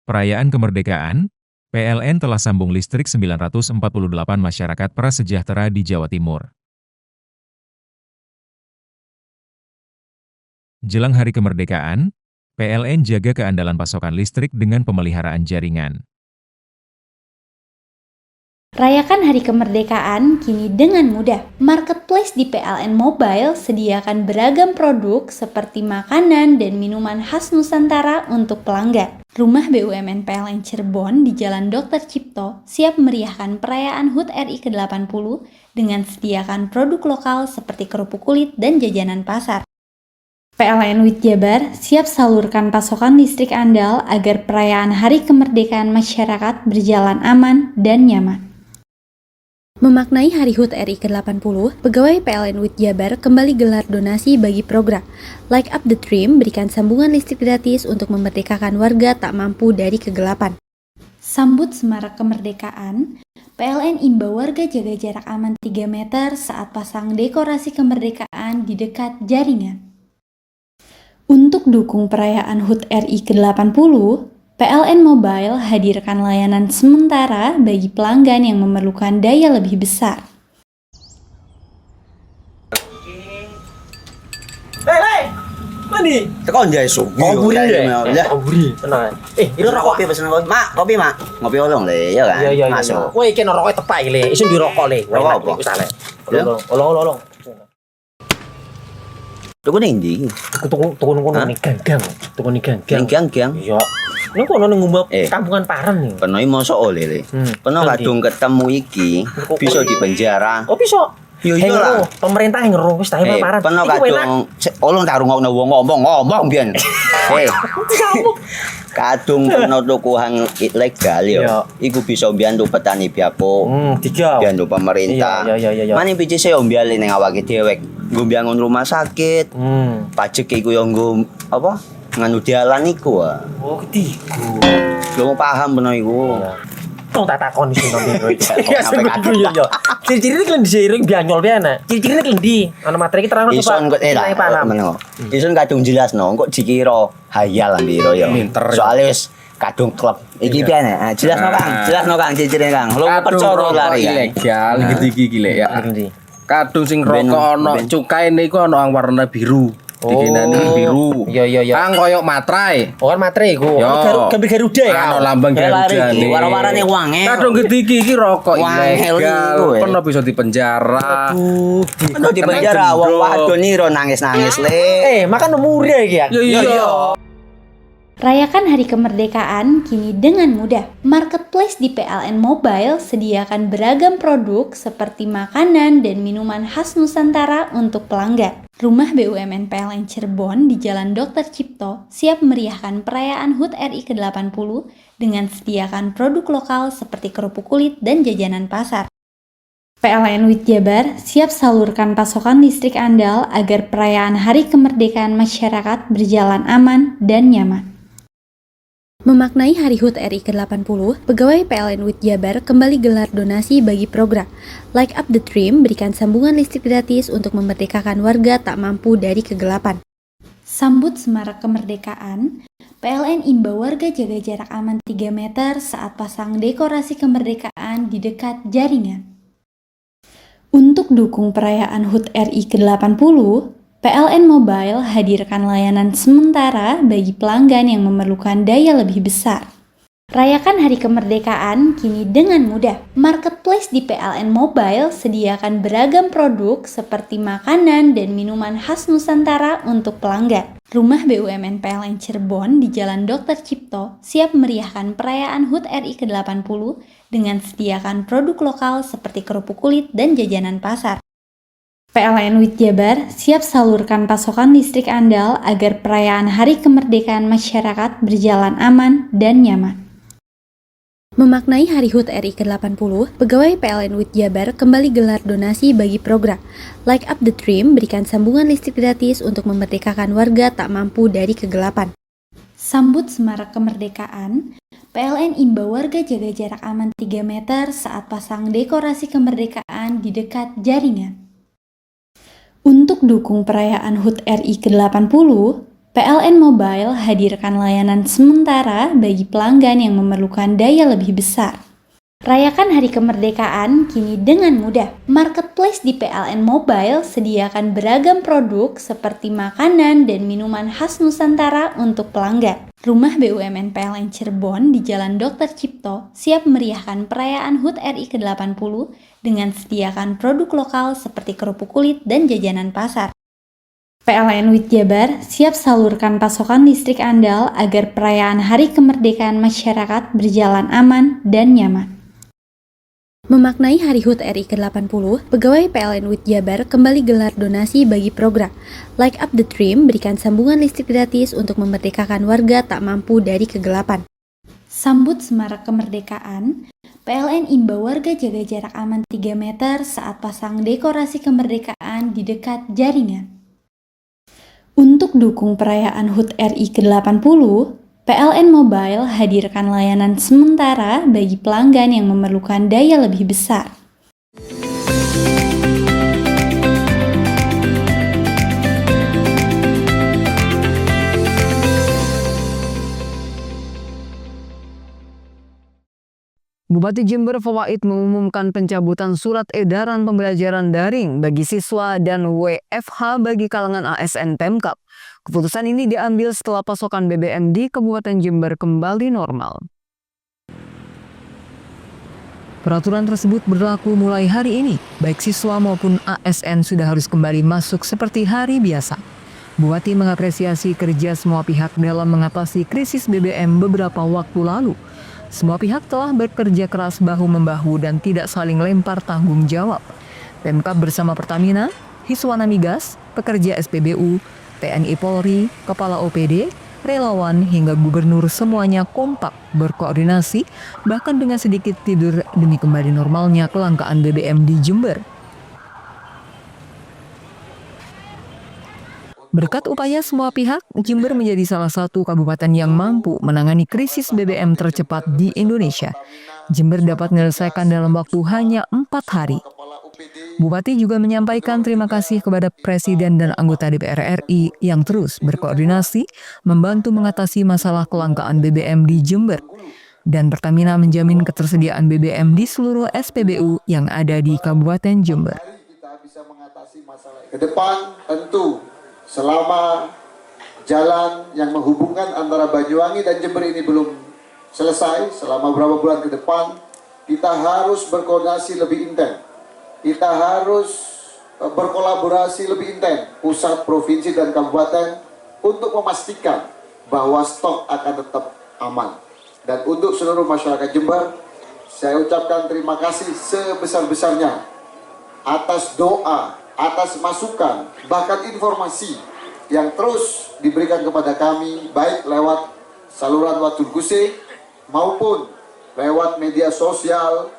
Perayaan kemerdekaan, PLN telah sambung listrik 948 masyarakat prasejahtera di Jawa Timur. Jelang hari kemerdekaan, PLN jaga keandalan pasokan listrik dengan pemeliharaan jaringan. Rayakan hari kemerdekaan kini dengan mudah. Marketplace di PLN Mobile sediakan beragam produk seperti makanan dan minuman khas Nusantara untuk pelanggan. Rumah BUMN PLN Cirebon di Jalan Dr. Cipto siap meriahkan perayaan HUT RI ke-80 dengan sediakan produk lokal seperti kerupuk kulit dan jajanan pasar. PLN WIT Jabar siap salurkan pasokan listrik andal agar perayaan Hari Kemerdekaan masyarakat berjalan aman dan nyaman. Memaknai Hari HUT RI ke-80, pegawai PLN WIT Jabar kembali gelar donasi bagi program Light Up the Dream berikan sambungan listrik gratis untuk memerdekakan warga tak mampu dari kegelapan. Sambut semarak kemerdekaan, PLN imbau warga jaga jarak aman 3 meter saat pasang dekorasi kemerdekaan di dekat jaringan. Untuk dukung perayaan HUT RI ke-80, PLN Mobile hadirkan layanan sementara bagi pelanggan yang memerlukan daya lebih besar. Hei, mandi. Tekan jaya su. Koburi ya. Koburi, tenang. Ini rokok. Kopi pesen kopi. Mak, kopi mak. Ngopi olong le, ya kan? Iya. Masuk. Woi, iki rokoknya tepak iki le. Isun dirokok le. Rokok apa? Wis ale. Olong. Tuku ning ndi? Tuku ning ganggang. Tuku ning ganggang. Ning gang-gang. Iya. Ning kono ning ngumbat kampungan Paren nih. Peno mosok oleh le. Peno kadung ketemu iki bisa dipenjara. Oh bisa. Yo iya lah. Pemerintah yang ngeru wis tahe Paren. Peno kadung olong tak rungokno wong ngomong biyen. Kadung peno tuku hang ilegal yo. Iku bisa mbiyantu petani biapo. Mbiyantu pemerintah. Iya. Mane pici se ombyale ning awake dhewek. Nggo mbangun rumah sakit. Pajak iku yo nggo apa? Nganu dalan iku. Oh, ketiku. Lu paham peno iku. Tong tak takon sing nang biro iki. Ya sing yo. Ciri-ciri klendi seiring bianyol piana. Ciri-ciri klendi. Ana materi iki terang Ison kok Ison kadung jelasno, kok dikira hayal lan biro ya. Soale wis kadung klub. Iki piane? Jelasno Kang, ciri-cirine Kang. Lu percaya lari ilegal iki lek ya. Kadung sing rokok ana cukaine iku ana warna biru. Dikinani biru. Iya. Kang koyo matrai. Oh kan materi iku. Gambar Garuda ya. Ana lambang Garuda. Warna-warnane wange. Kadung gede iki rokok ilegal. Pernah bisa dipenjara. Kok dipenjara wong wadon niro nangis-nangis le. Makan umure iki ya. Iya. Rayakan Hari Kemerdekaan kini dengan mudah. Marketplace di PLN Mobile sediakan beragam produk seperti makanan dan minuman khas Nusantara untuk pelanggan. Rumah BUMN PLN Cirebon di Jalan Dr. Cipto siap meriahkan perayaan HUT RI ke-80 dengan sediakan produk lokal seperti kerupuk kulit dan jajanan pasar. PLN WIT Jabar siap salurkan pasokan listrik andal agar perayaan Hari Kemerdekaan masyarakat berjalan aman dan nyaman. Memaknai Hari HUT RI ke-80, pegawai PLN WIT Jabar kembali gelar donasi bagi program Light Up the Dream berikan sambungan listrik gratis untuk memerdekakan warga tak mampu dari kegelapan. Sambut Semarak Kemerdekaan, PLN imbau warga jaga jarak aman 3 meter saat pasang dekorasi kemerdekaan di dekat jaringan. Untuk dukung perayaan HUT RI ke-80, PLN Mobile hadirkan layanan sementara bagi pelanggan yang memerlukan daya lebih besar. Rayakan Hari Kemerdekaan kini dengan mudah. Marketplace di PLN Mobile sediakan beragam produk seperti makanan dan minuman khas Nusantara untuk pelanggan. Rumah BUMN PLN Cirebon di Jalan Dr. Cipto siap meriahkan perayaan HUT RI ke-80 dengan sediakan produk lokal seperti kerupuk kulit dan jajanan pasar. PLN WIT Jabar siap salurkan pasokan listrik andal agar perayaan Hari Kemerdekaan masyarakat berjalan aman dan nyaman. Memaknai Hari HUT RI ke-80, pegawai PLN WIT Jabar kembali gelar donasi bagi program Light Up the Dream berikan sambungan listrik gratis untuk memerdekakan warga tak mampu dari kegelapan. Sambut Semarak Kemerdekaan, PLN imbau warga jaga jarak aman 3 meter saat pasang dekorasi kemerdekaan di dekat jaringan. Untuk dukung perayaan HUT RI ke-80, PLN Mobile hadirkan layanan sementara bagi pelanggan yang memerlukan daya lebih besar. Rayakan Hari Kemerdekaan kini dengan mudah. Marketplace di PLN Mobile sediakan beragam produk seperti makanan dan minuman khas Nusantara untuk pelanggan. Rumah BUMN PLN Cirebon di Jalan Dr. Cipto siap meriahkan perayaan HUT RI ke-80 dengan sediakan produk lokal seperti kerupuk kulit dan jajanan pasar. PLN WIT Jabar siap salurkan pasokan listrik andal agar perayaan Hari Kemerdekaan masyarakat berjalan aman dan nyaman. Memaknai Hari HUT RI ke-80, pegawai PLN WIT Jabar kembali gelar donasi bagi program Light Up the Dream berikan sambungan listrik gratis untuk memerdekakan warga tak mampu dari kegelapan. Sambut Semarak Kemerdekaan, PLN imbau warga jaga jarak aman 3 meter saat pasang dekorasi kemerdekaan di dekat jaringan. Untuk dukung perayaan HUT RI ke-80, PLN Mobile hadirkan layanan sementara bagi pelanggan yang memerlukan daya lebih besar. Bupati Jember Fawaid mengumumkan pencabutan surat edaran pembelajaran daring bagi siswa dan WFH bagi kalangan ASN Pemkab. Keputusan ini diambil setelah pasokan BBM di Kabupaten Jember kembali normal. Peraturan tersebut berlaku mulai hari ini, baik siswa maupun ASN sudah harus kembali masuk seperti hari biasa. Bupati mengapresiasi kerja semua pihak dalam mengatasi krisis BBM beberapa waktu lalu. Semua pihak telah bekerja keras bahu-membahu dan tidak saling lempar tanggung jawab. Pemkab bersama Pertamina, Hiswana Migas, pekerja SPBU, TNI Polri, Kepala OPD, relawan hingga gubernur semuanya kompak berkoordinasi bahkan dengan sedikit tidur demi kembali normalnya kelangkaan BBM di Jember. Berkat upaya semua pihak, Jember menjadi salah satu kabupaten yang mampu menangani krisis BBM tercepat di Indonesia. Jember dapat menyelesaikan dalam waktu hanya 4 hari. Bupati juga menyampaikan terima kasih kepada Presiden dan anggota DPR RI yang terus berkoordinasi membantu mengatasi masalah kelangkaan BBM di Jember. Dan Pertamina menjamin ketersediaan BBM di seluruh SPBU yang ada di Kabupaten Jember. Ke depan tentu selama jalan yang menghubungkan antara Banyuwangi dan Jember ini belum selesai, selama beberapa bulan ke depan kita harus berkoordinasi lebih intens. Kita harus berkolaborasi lebih intens pusat, provinsi dan kabupaten untuk memastikan bahwa stok akan tetap aman. Dan untuk seluruh masyarakat Jember, saya ucapkan terima kasih sebesar-besarnya atas doa, atas masukan, bahkan informasi yang terus diberikan kepada kami, baik lewat saluran Watul Guse maupun lewat media sosial.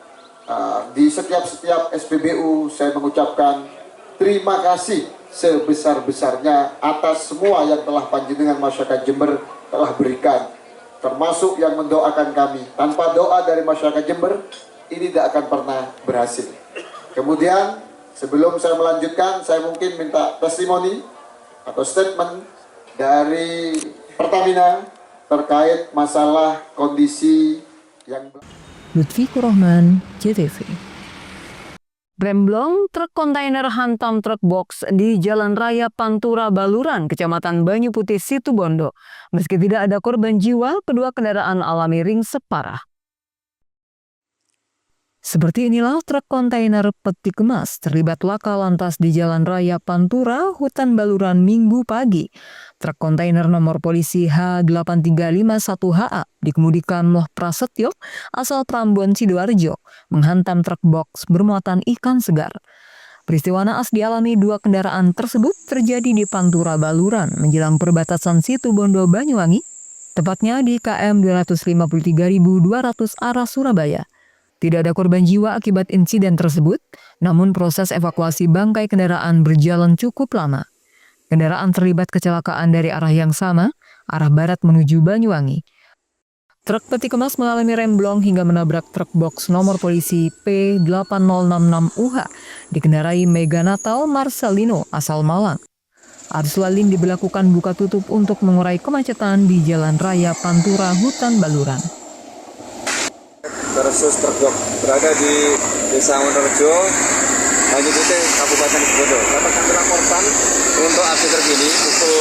Di setiap SPBU saya mengucapkan terima kasih sebesar-besarnya atas semua yang telah panjenengan masyarakat Jember telah berikan, termasuk yang mendoakan kami. Tanpa doa dari masyarakat Jember, ini tidak akan pernah berhasil. Kemudian sebelum saya melanjutkan, saya mungkin minta testimoni atau statement dari Pertamina terkait masalah kondisi yang... Lutfi Kurohman, JTV. Remblong truk kontainer hantam truk box di Jalan Raya Pantura Baluran, Kecamatan Banyu Putih, Situbondo. Meski tidak ada korban jiwa, kedua kendaraan alami ringsek parah. Seperti inilah truk kontainer peti kemas terlibat laka lantas di Jalan Raya Pantura, Hutan Baluran Minggu pagi. Truk kontainer nomor polisi H8351HA dikemudikan Moh Prasetyo asal Prambon, Sidoarjo menghantam truk box bermuatan ikan segar. Peristiwa naas dialami dua kendaraan tersebut terjadi di Pantura Baluran menjelang perbatasan Situbondo Banyuwangi, tepatnya di KM 253.200 arah Surabaya. Tidak ada korban jiwa akibat insiden tersebut, namun proses evakuasi bangkai kendaraan berjalan cukup lama. Kendaraan terlibat kecelakaan dari arah yang sama, arah barat menuju Banyuwangi. Truk peti kemas mengalami remblong hingga menabrak truk box nomor polisi P8066UH dikendarai Mega Natal Marcelino asal Malang. Arus lalu lintas diberlakukan buka tutup untuk mengurai kemacetan di Jalan Raya Pantura Hutan Baluran. Versus truk berada di Desa Wonorejo, Banyu Putih, Kabupaten Situbondo. Dapat kami laporkan untuk aksi terkini pukul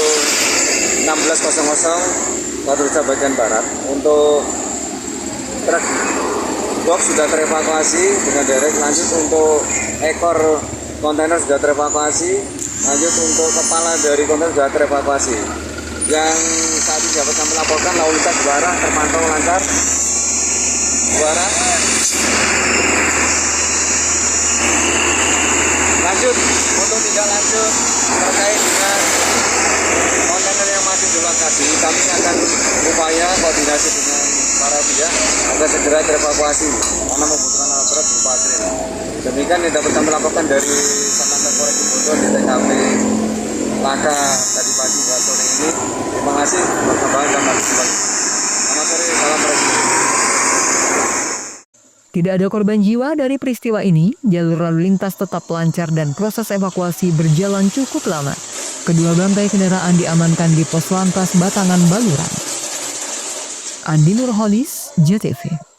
16.00 waktu Indonesia bagian barat. Untuk truk box sudah terevakuasi dengan derek. Lanjut untuk ekor kontainer sudah terevakuasi. Lanjut untuk kepala dari kontainer sudah terevakuasi. Yang saat ini dapat kami laporkan lalu lintas dua arah terpantau lancar. Arah. Lanjut untuk tidak lanjut terkait dengan kontainer yang masih di lokasi, kami akan upaya koordinasi dengan para pihak agar segera terevakuasi karena membutuhkan alat berat berupa kren. Demikian yang dapat kami laporkan dari Satlantas Polres Situbondo di TKP laka tadi pagi dan sore ini. Terima kasih perkembangan dan kembali. Selamat sore, salam presiden. Tidak ada korban jiwa dari peristiwa ini, jalur lalu lintas tetap lancar dan proses evakuasi berjalan cukup lama. Kedua bangkai kendaraan diamankan di Pos Lantas Batangan Baluran. Andi Nurholis, JTV.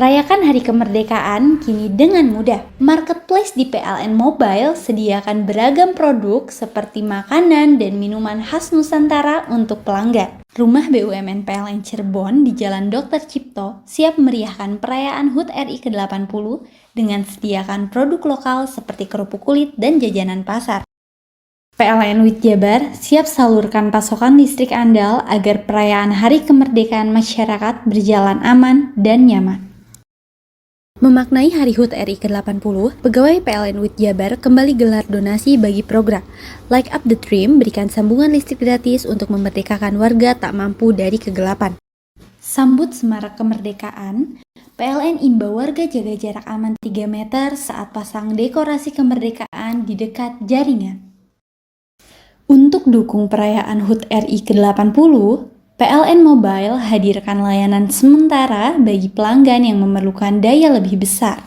Rayakan Hari Kemerdekaan kini dengan mudah. Marketplace di PLN Mobile sediakan beragam produk seperti makanan dan minuman khas Nusantara untuk pelanggan. Rumah BUMN PLN Cirebon di Jalan Dr. Cipto siap meriahkan perayaan HUT RI ke-80 dengan sediakan produk lokal seperti kerupuk kulit dan jajanan pasar. PLN WIT Jabar siap salurkan pasokan listrik andal agar perayaan Hari Kemerdekaan masyarakat berjalan aman dan nyaman. Memaknai Hari HUT RI ke-80, pegawai PLN WIT Jabar kembali gelar donasi bagi program Light Up the Dream, berikan sambungan listrik gratis untuk memerdekakan warga tak mampu dari kegelapan. Sambut Semarak Kemerdekaan, PLN imbau warga jaga jarak aman 3 meter saat pasang dekorasi kemerdekaan di dekat jaringan. Untuk dukung perayaan HUT RI ke-80, PLN Mobile hadirkan layanan sementara bagi pelanggan yang memerlukan daya lebih besar.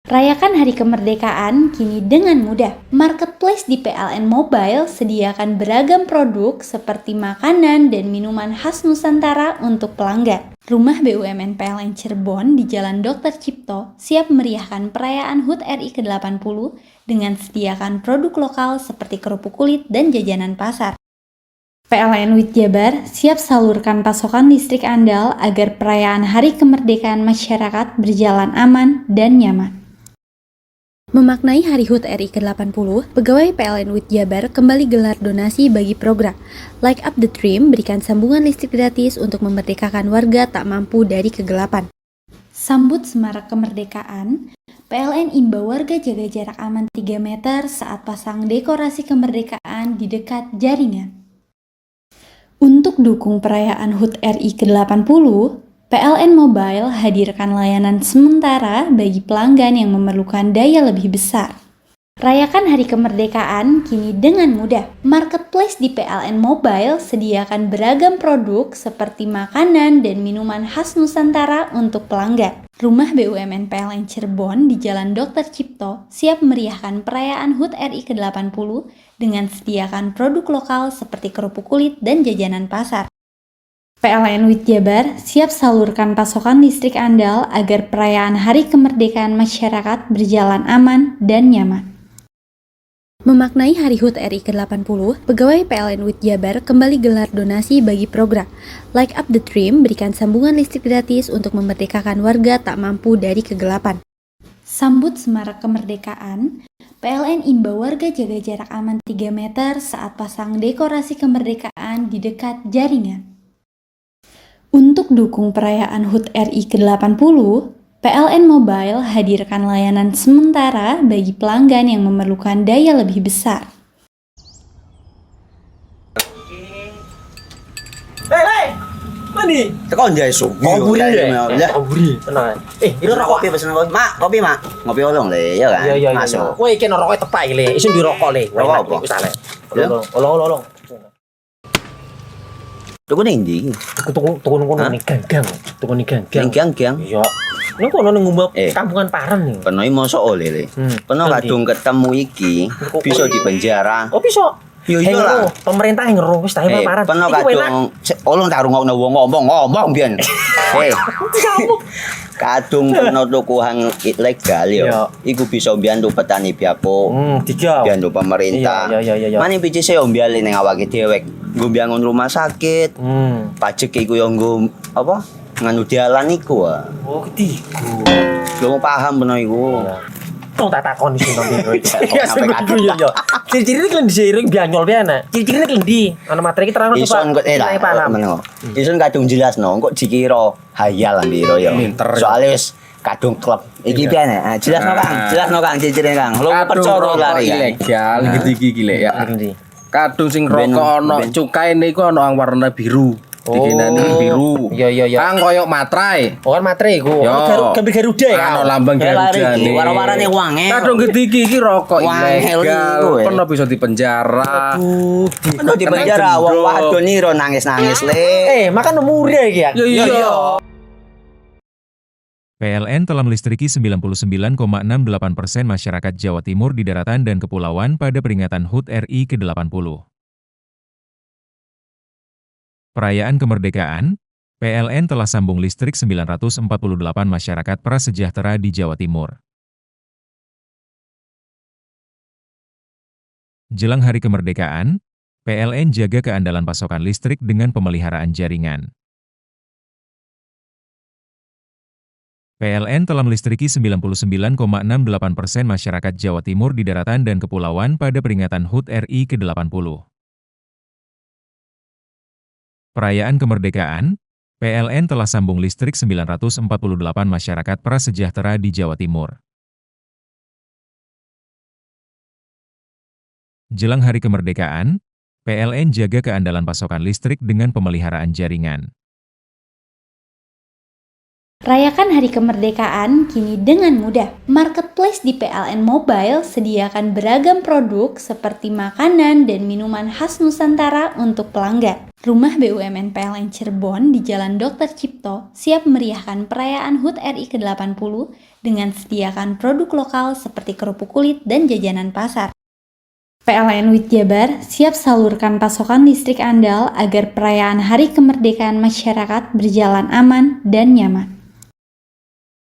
Rayakan Hari Kemerdekaan kini dengan mudah. Marketplace di PLN Mobile sediakan beragam produk seperti makanan dan minuman khas Nusantara untuk pelanggan. Rumah BUMN PLN Cirebon di Jalan Dr. Cipto siap meriahkan perayaan HUT RI ke-80 dengan sediakan produk lokal seperti kerupuk kulit dan jajanan pasar. PLN WIT Jabar siap salurkan pasokan listrik andal agar perayaan Hari Kemerdekaan masyarakat berjalan aman dan nyaman. Memaknai Hari HUT RI ke-80, pegawai PLN WIT Jabar kembali gelar donasi bagi program Light Up the Dream, berikan sambungan listrik gratis untuk memerdekakan warga tak mampu dari kegelapan. Sambut Semarak Kemerdekaan, PLN imbau warga jaga jarak aman 3 meter saat pasang dekorasi kemerdekaan di dekat jaringan. Untuk dukung perayaan HUT RI ke-80, PLN Mobile hadirkan layanan sementara bagi pelanggan yang memerlukan daya lebih besar. Rayakan Hari Kemerdekaan kini dengan mudah. Marketplace di PLN Mobile sediakan beragam produk seperti makanan dan minuman khas Nusantara untuk pelanggan. Rumah BUMN PLN Cirebon di Jalan Dr. Cipto siap meriahkan perayaan HUT RI ke-80 dengan sediakan produk lokal seperti kerupuk kulit dan jajanan pasar. PLN WIT Jabar siap salurkan pasokan listrik andal agar perayaan Hari Kemerdekaan masyarakat berjalan aman dan nyaman. Memaknai Hari HUT RI ke-80, pegawai PLN WIT Jabar kembali gelar donasi bagi program Light Up the Dream, berikan sambungan listrik gratis untuk memerdekakan warga tak mampu dari kegelapan. Sambut Semarak Kemerdekaan, PLN imbau warga jaga jarak aman 3 meter saat pasang dekorasi kemerdekaan di dekat jaringan. Untuk dukung perayaan HUT RI ke-80, PLN Mobile hadirkan layanan sementara bagi pelanggan yang memerlukan daya lebih besar. Hei, mandi. Tekan jaya subuh. Koburi ya. Koburi. Tenang. Ini rokok. Kopi pesen kopi. Mak, kopi mak. Ngopi olong le, ya kan? Iya. Masuk. Woi, iki rokoknya tepak le. Isin dirokok le. Rokok apa? Wis ale. Olong. Tuku ning ndi? Tuku kono ning gang. Tuku ning gang. Ning gang. Iya. Ning kono ning ngumbab kampungan Paren nih. Peno iki mosok oleh le. Peno kadung ketemu iki bisa dipenjara. Oh, bisa. Yo iya lah. Pemerintah yang ngeru wis tahe Paren. Peno kadung olong tak rungokno wong ngomong biyen. Kadung peno tukuhan ilegal ya. Iku bisa mbiyantu petani biapo. Mbiyantu pemerintah. Iya. Mane picise yo mbiali ning awake dhewek. Nggo mbiyangun rumah sakit. Pajak iku yo nggo apa? Nganu dalan iku. Oh, ketiku. Lu paham peno iku. Tong tak takon sing nang biro iki. Ya sampe yo. Ciri-ciri iki diseiring bianyol piye ana? Ciri-cirine klendi. Ana materi iki terang to, Pak. Ison kok meneng. Ison kadung jelasno, kok dikira hayal lan biro yo. Soale wis kadung klub. Iki piye nek? Jelasno Kang, ciri-cirine Kang. Lu percaya lari ilegal iki lek ya. Kadung sing rokok ana cukaine iku ana warna biru. Dikinani biru. Iya. Kang koyo matrai. Oh, kan matrai iku. Gambar Garuda ya. Ana lambang Garuda. Warna-warnane wange. Kadung gedhi iki rokok ilegal. Pernah bisa dipenjara. Pernah dipenjara wong wadon iro nangis-nangis le. Makan murah iki ya. Iya. PLN telah melistriki 99,68% masyarakat Jawa Timur di daratan dan kepulauan pada peringatan HUT RI ke-80. Perayaan kemerdekaan, PLN telah sambung listrik 948 masyarakat prasejahtera di Jawa Timur. Jelang Hari Kemerdekaan, PLN jaga keandalan pasokan listrik dengan pemeliharaan jaringan. PLN telah melistriki 99,68% masyarakat Jawa Timur di daratan dan kepulauan pada peringatan HUT RI ke-80. Perayaan kemerdekaan, PLN telah sambung listrik 948 masyarakat prasejahtera di Jawa Timur. Jelang Hari Kemerdekaan, PLN jaga keandalan pasokan listrik dengan pemeliharaan jaringan. Rayakan Hari Kemerdekaan kini dengan mudah. Marketplace di PLN Mobile sediakan beragam produk seperti makanan dan minuman khas Nusantara untuk pelanggan. Rumah BUMN PLN Cirebon di Jalan Dr. Cipto siap meriahkan perayaan HUT RI ke-80 dengan sediakan produk lokal seperti kerupuk kulit dan jajanan pasar. PLN WIT Jabar siap salurkan pasokan listrik andal agar perayaan Hari Kemerdekaan masyarakat berjalan aman dan nyaman.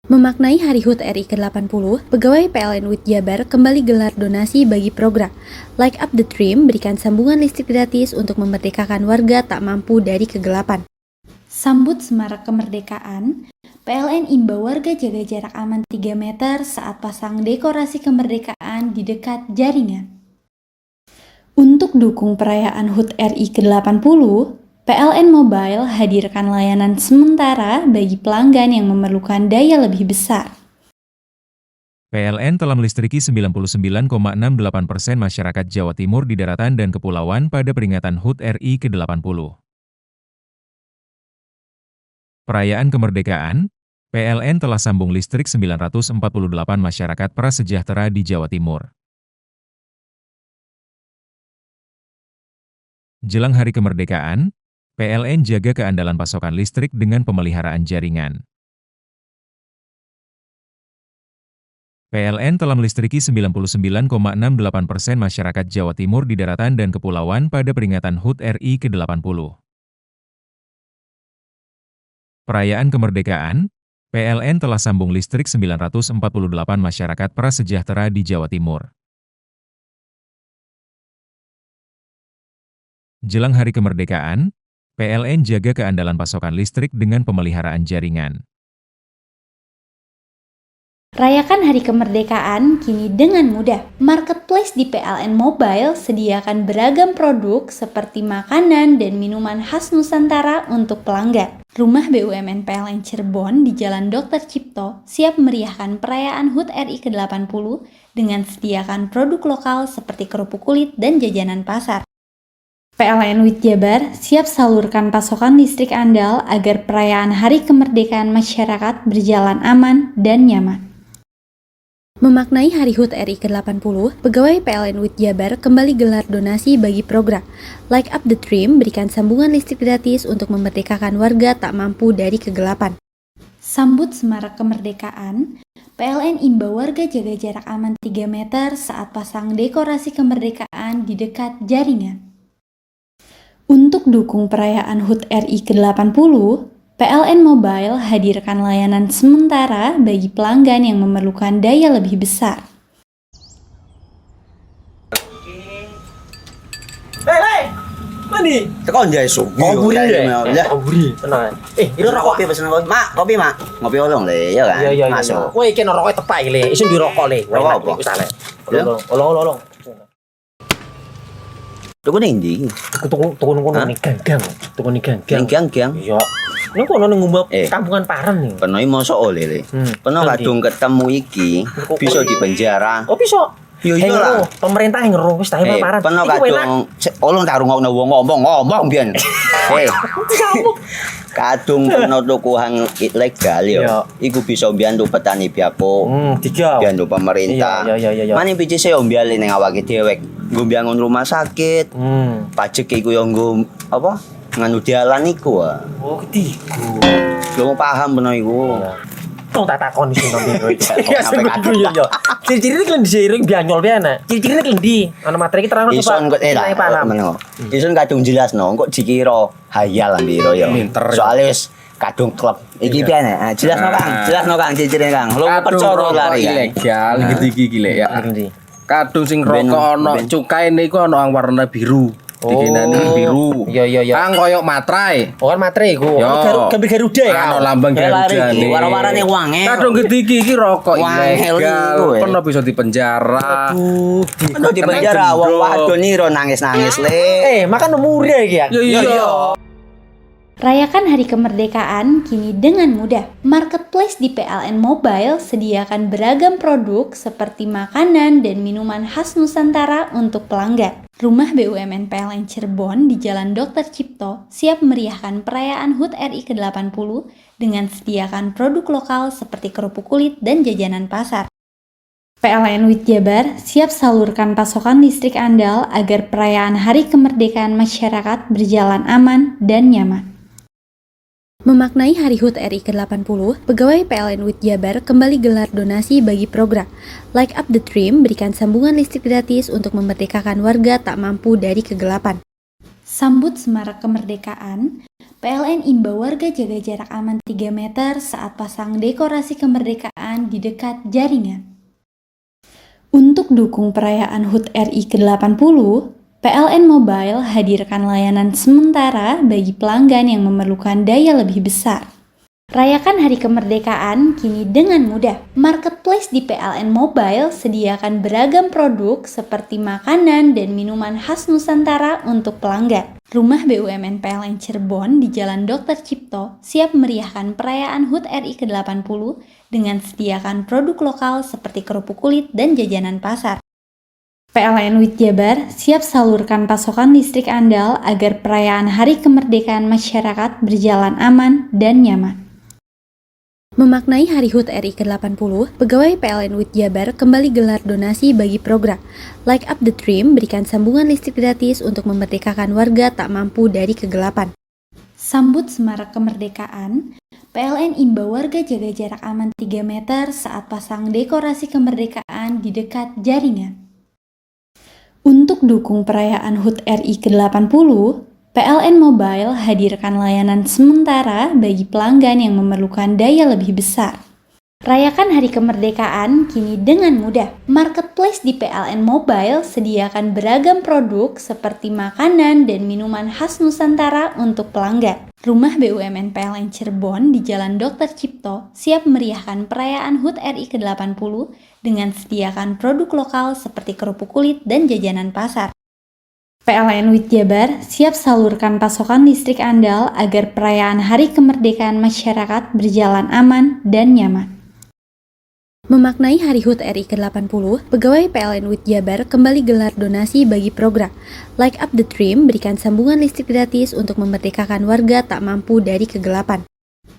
Memaknai Hari HUT RI ke-80, pegawai PLN WIT Jabar kembali gelar donasi bagi program Light Up the Dream berikan sambungan listrik gratis untuk memerdekakan warga tak mampu dari kegelapan. Sambut Semarak Kemerdekaan, PLN imbau warga jaga jarak aman 3 meter saat pasang dekorasi kemerdekaan di dekat jaringan. Untuk dukung perayaan HUT RI ke-80, PLN Mobile hadirkan layanan sementara bagi pelanggan yang memerlukan daya lebih besar. PLN telah melistriki 99,68% masyarakat Jawa Timur di daratan dan kepulauan pada peringatan HUT RI ke-80. Perayaan kemerdekaan, PLN telah sambung listrik 948 masyarakat prasejahtera di Jawa Timur. Jelang Hari Kemerdekaan, PLN jaga keandalan pasokan listrik dengan pemeliharaan jaringan. PLN telah melistriki 99,68% masyarakat Jawa Timur di daratan dan kepulauan pada peringatan HUT RI ke-80. Perayaan kemerdekaan, PLN telah sambung listrik 948 masyarakat prasejahtera di Jawa Timur. Jelang Hari Kemerdekaan, PLN jaga keandalan pasokan listrik dengan pemeliharaan jaringan. Rayakan Hari Kemerdekaan kini dengan mudah. Marketplace di PLN Mobile sediakan beragam produk seperti makanan dan minuman khas Nusantara untuk pelanggan. Rumah BUMN PLN Cirebon di Jalan Dr. Cipto siap meriahkan perayaan HUT RI ke-80 dengan sediakan produk lokal seperti kerupuk kulit dan jajanan pasar. PLN WIT Jabar siap salurkan pasokan listrik andal agar perayaan Hari Kemerdekaan masyarakat berjalan aman dan nyaman. Memaknai Hari HUT RI ke-80, pegawai PLN WIT Jabar kembali gelar donasi bagi program Light Up the Dream berikan sambungan listrik gratis untuk memerdekakan warga tak mampu dari kegelapan. Sambut Semarak Kemerdekaan, PLN imbau warga jaga jarak aman 3 meter saat pasang dekorasi kemerdekaan di dekat jaringan. Untuk dukung perayaan HUT RI ke-80, PLN Mobile hadirkan layanan sementara bagi pelanggan yang memerlukan daya lebih besar. Hei, mandi. Tekan jaya su. Ngoburi ya. Ngoburi, tenang. Ini rokok. Kopi pesen kopi. Mak, kopi mak. Ngopi olong le, ya kan? Iya. Masuk. Kowe iki rokoknya tepak iki le. Isin dirokok le. Rokok apa? Wis ale. Olong. Tuku ning ndi? Tuku ning gang. Tuku ning gang. Gang. Iya. Ning kono ning ngumbap kampungan Paren nih. Penoi mosok oleh le. Peno kadung ketemu iki bisa dipenjara. Oh bisa. Yo iya lah. Pemerintah yang ngeru wis ta Paren. Peno kadung olong tak rungokno wong ngomong biyen. Kadung peno tuku hang ilegal yo. Iku bisa mbiyantu petani biapo. Mbiyantu pemerintah. Iya. Mane picise yo mbiale ning awake dhewek. Nggo mbiangun rumah sakit. Pajak iku yo nggo apa? Nganu dalan iku. Oh, ketiku. Lu paham peno iku. Tong tak takoni sing nang dino iki. Ya sebenernya yo. Ciri-ciri iki diseiring bianyol piye ana. Ciri-ciri iki ndi? Ana materi iki terang coba. Ison kok meneng. Ison kadung jelasno, kok dikira hayal ambiro yo. Soale wis kadung klub. Iki piye nek? Jelasno Kang ciri-cirine Kang. Lu percaya lari ilegal iki lek ya. Kadung sing rokok ana cukaine iku ana warna biru. Dikenani biru. Iya. Kang koyo materai. Oh kan materai iku. Gambar Garuda ya. Ana lambang Garuda. Warna-warnane wange. Kadung gede iki rokok ilegal. Pernah bisa dipenjara. Aduh, dipenjara wong wadon iro nangis-nangis le. Makan umure iki ya. Iya. Rayakan Hari Kemerdekaan kini dengan mudah. Marketplace di PLN Mobile sediakan beragam produk seperti makanan dan minuman khas Nusantara untuk pelanggan. Rumah BUMN PLN Cirebon di Jalan Dr. Cipto siap meriahkan perayaan HUT RI ke-80 dengan sediakan produk lokal seperti kerupuk kulit dan jajanan pasar. PLN WIT Jabar siap salurkan pasokan listrik andal agar perayaan Hari Kemerdekaan masyarakat berjalan aman dan nyaman. Memaknai Hari HUT RI ke-80, pegawai PLN WIT Jabar kembali gelar donasi bagi program Light Up the Dream, berikan sambungan listrik gratis untuk memerdekakan warga tak mampu dari kegelapan. Sambut Semarak Kemerdekaan, PLN imbau warga jaga jarak aman 3 meter saat pasang dekorasi kemerdekaan di dekat jaringan. Untuk dukung perayaan HUT RI ke-80, PLN Mobile hadirkan layanan sementara bagi pelanggan yang memerlukan daya lebih besar. Rayakan Hari Kemerdekaan kini dengan mudah. Marketplace di PLN Mobile sediakan beragam produk seperti makanan dan minuman khas Nusantara untuk pelanggan. Rumah BUMN PLN Cirebon di Jalan Dr. Cipto siap meriahkan perayaan HUT RI ke-80 dengan sediakan produk lokal seperti kerupuk kulit dan jajanan pasar. PLN WIT Jabar siap salurkan pasokan listrik andal agar perayaan Hari Kemerdekaan masyarakat berjalan aman dan nyaman. Memaknai Hari HUT RI ke-80, pegawai PLN WIT Jabar kembali gelar donasi bagi program Light Up the Dream, berikan sambungan listrik gratis untuk memerdekakan warga tak mampu dari kegelapan. Sambut Semarak Kemerdekaan, PLN imbau warga jaga jarak aman 3 meter saat pasang dekorasi kemerdekaan di dekat jaringan. Untuk dukung perayaan HUT RI ke-80, PLN Mobile hadirkan layanan sementara bagi pelanggan yang memerlukan daya lebih besar. Rayakan Hari Kemerdekaan kini dengan mudah. Marketplace di PLN Mobile sediakan beragam produk seperti makanan dan minuman khas Nusantara untuk pelanggan. Rumah BUMN PLN Cirebon di Jalan Dr. Cipto siap meriahkan perayaan HUT RI ke-80 dengan sediakan produk lokal seperti kerupuk kulit dan jajanan pasar. PLN WIT Jabar siap salurkan pasokan listrik andal agar perayaan Hari Kemerdekaan masyarakat berjalan aman dan nyaman. Memaknai Hari HUT RI ke-80, pegawai PLN WIT Jabar kembali gelar donasi bagi program Light Up the Dream, berikan sambungan listrik gratis untuk memerdekakan warga tak mampu dari kegelapan.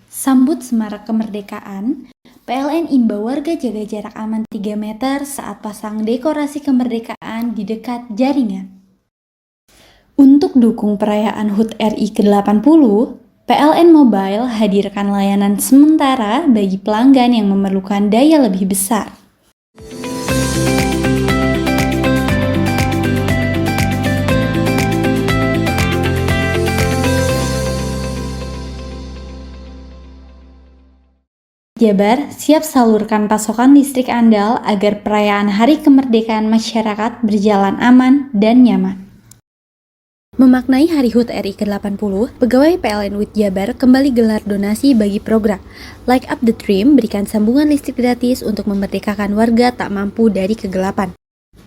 Sambut Semarak Kemerdekaan, PLN imbau warga jaga jarak aman 3 meter saat pasang dekorasi kemerdekaan di dekat jaringan. Untuk dukung perayaan HUT RI ke-80, PLN Mobile hadirkan layanan sementara bagi pelanggan yang memerlukan daya lebih besar. Jabar siap salurkan pasokan listrik andal agar perayaan Hari Kemerdekaan masyarakat berjalan aman dan nyaman. Memaknai Hari HUT RI ke-80, pegawai PLN WIT Jabar kembali gelar donasi bagi program Light Up the Dream, berikan sambungan listrik gratis untuk memerdekakan warga tak mampu dari kegelapan.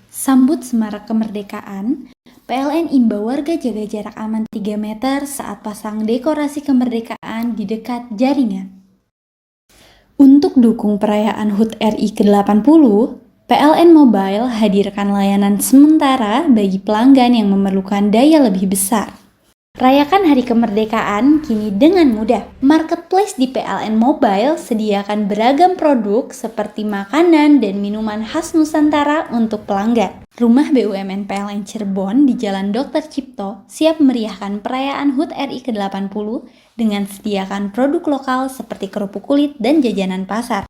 Sambut Semarak Kemerdekaan, PLN imbau warga jaga jarak aman 3 meter saat pasang dekorasi kemerdekaan di dekat jaringan. Untuk dukung perayaan HUT RI ke-80, PLN Mobile hadirkan layanan sementara bagi pelanggan yang memerlukan daya lebih besar. Rayakan Hari Kemerdekaan kini dengan mudah. Marketplace di PLN Mobile sediakan beragam produk seperti makanan dan minuman khas Nusantara untuk pelanggan. Rumah BUMN PLN Cirebon di Jalan Dr. Cipto siap meriahkan perayaan HUT RI ke-80 dengan sediakan produk lokal seperti kerupuk kulit dan jajanan pasar.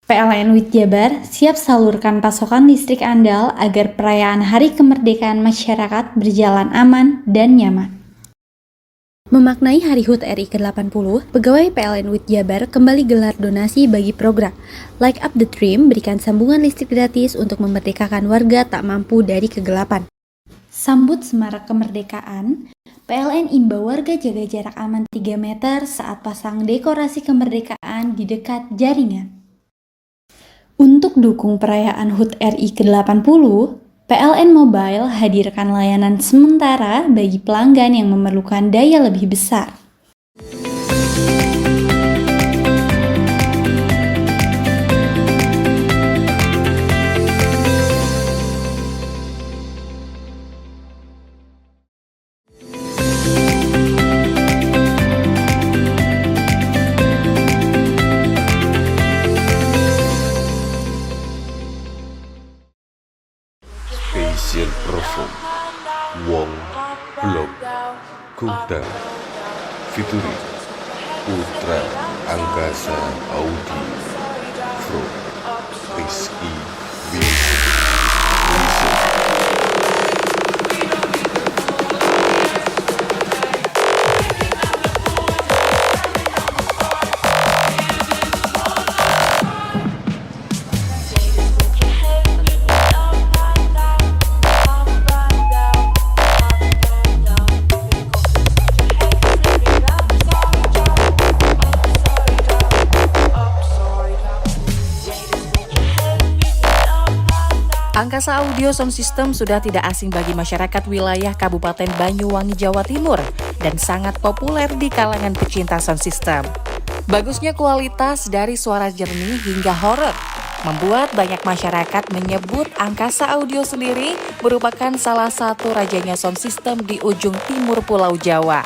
PLN WIT Jabar siap salurkan pasokan listrik andal agar perayaan Hari Kemerdekaan masyarakat berjalan aman dan nyaman. Memaknai Hari HUT RI ke-80, pegawai PLN WIT Jabar kembali gelar donasi bagi program Light Up the Dream, berikan sambungan listrik gratis untuk memerdekakan warga tak mampu dari kegelapan. Sambut Semarak Kemerdekaan, PLN imbau warga jaga jarak aman 3 meter saat pasang dekorasi kemerdekaan di dekat jaringan. Untuk dukung perayaan HUT RI ke-80, PLN Mobile hadirkan layanan sementara bagi pelanggan yang memerlukan daya lebih besar. Blok Kuda Fituri Putra Angkasa Audi From Rizky Angkasa Audio Sound System sudah tidak asing bagi masyarakat wilayah Kabupaten Banyuwangi, Jawa Timur dan sangat populer di kalangan pecinta sound system. Bagusnya kualitas dari suara jernih hingga horor membuat banyak masyarakat menyebut Angkasa Audio sendiri merupakan salah satu rajanya sound system di ujung timur Pulau Jawa.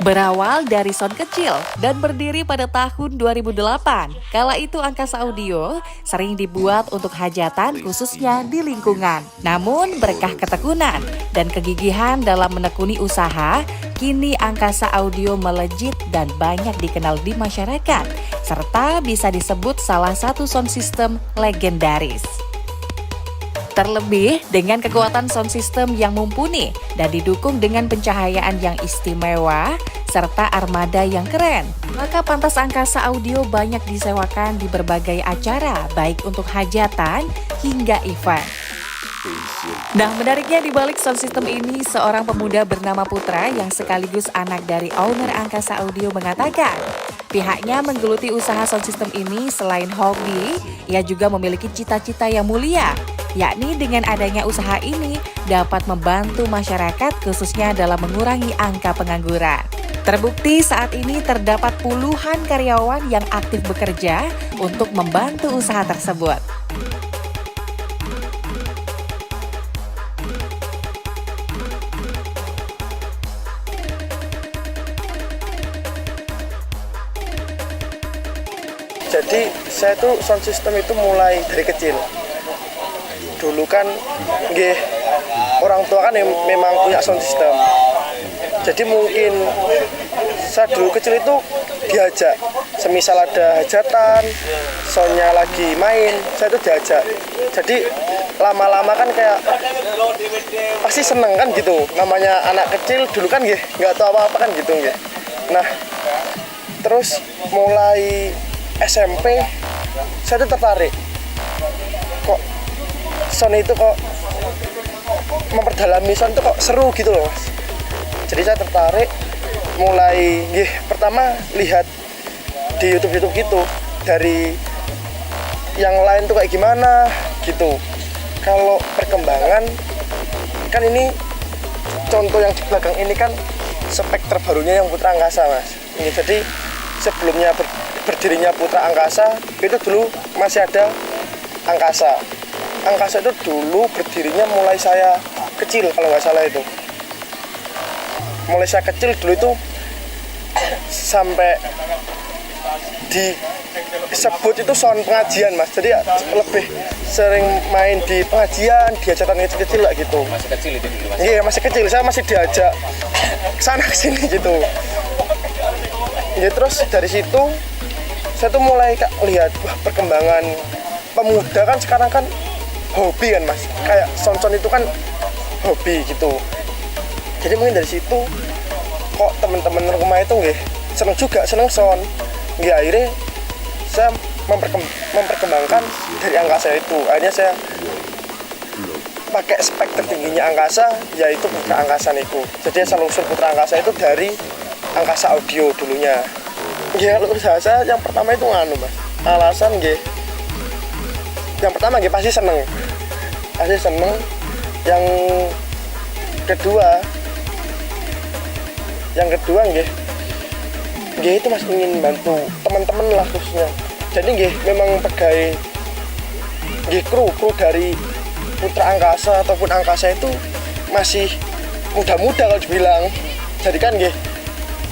Berawal dari sound kecil dan berdiri pada tahun 2008, kala itu Angkasa Audio sering dibuat untuk hajatan khususnya di lingkungan. Namun berkah ketekunan dan kegigihan dalam menekuni usaha, kini Angkasa Audio melejit dan banyak dikenal di masyarakat, serta bisa disebut salah satu sound system legendaris. Terlebih dengan kekuatan sound system yang mumpuni dan didukung dengan pencahayaan yang istimewa serta armada yang keren, maka pantas Angkasa Audio banyak disewakan di berbagai acara baik untuk hajatan hingga event. Nah, menariknya di balik sound system ini, seorang pemuda bernama Putra yang sekaligus anak dari owner Angkasa Audio mengatakan, pihaknya menggeluti usaha sound system ini selain hobi, ia juga memiliki cita-cita yang mulia, yakni dengan adanya usaha ini dapat membantu masyarakat khususnya dalam mengurangi angka pengangguran. Terbukti saat ini terdapat puluhan karyawan yang aktif bekerja untuk membantu usaha tersebut. Jadi saya tuh sound system itu mulai dari kecil. Dulu kan orang tua kan memang punya sound system. Jadi mungkin saya dulu kecil itu diajak, semisal ada hajatan, soundnya lagi main, saya itu diajak. Jadi lama-lama kan kayak pasti seneng kan gitu. Namanya anak kecil dulu kan nggak tahu apa-apa kan gitu . Nah terus mulai SMP saya tuh tertarik, kok sound itu kok memperdalami sound itu kok seru gitu loh mas. Jadi saya tertarik, mulai pertama lihat di YouTube gitu, dari yang lain tuh kayak gimana gitu. Kalau perkembangan kan ini contoh yang di belakang ini kan spek terbarunya yang Putra Angkasa mas. Ini jadi sebelumnya berdirinya Putra Angkasa itu dulu masih ada Angkasa. Angkasa itu dulu berdirinya mulai saya kecil kalau nggak salah itu. Mulai saya kecil dulu itu sampai disebut itu sound pengajian mas. Jadi lebih sering main di pengajian, di hajatan kecil-kecil lah gitu. Masih kecil itu dulu mas? Iya masih kecil, saya masih diajak kesana kesini gitu. Ya terus dari situ saya tuh mulai lihat perkembangan pemuda kan sekarang kan hobi kan mas. Kayak sound itu kan hobi gitu. Jadi mungkin dari situ kok teman-teman rumah itu seneng juga, seneng sound. Akhirnya saya memperkembangkan dari Angkasa itu. Akhirnya saya pakai spek tertingginya Angkasa, yaitu Putra Angkasa itu. Jadi asal usul Putra Angkasa itu dari Angkasa Audio dulunya. Kalau usaha saya yang pertama itu mas. Alasan yang pertama pasti seneng. Yang kedua itu mas ingin bantu teman-teman lah khususnya. Jadi memang pegawai kru dari Putra Angkasa ataupun Angkasa itu masih muda-muda kalau dibilang. Jadi kan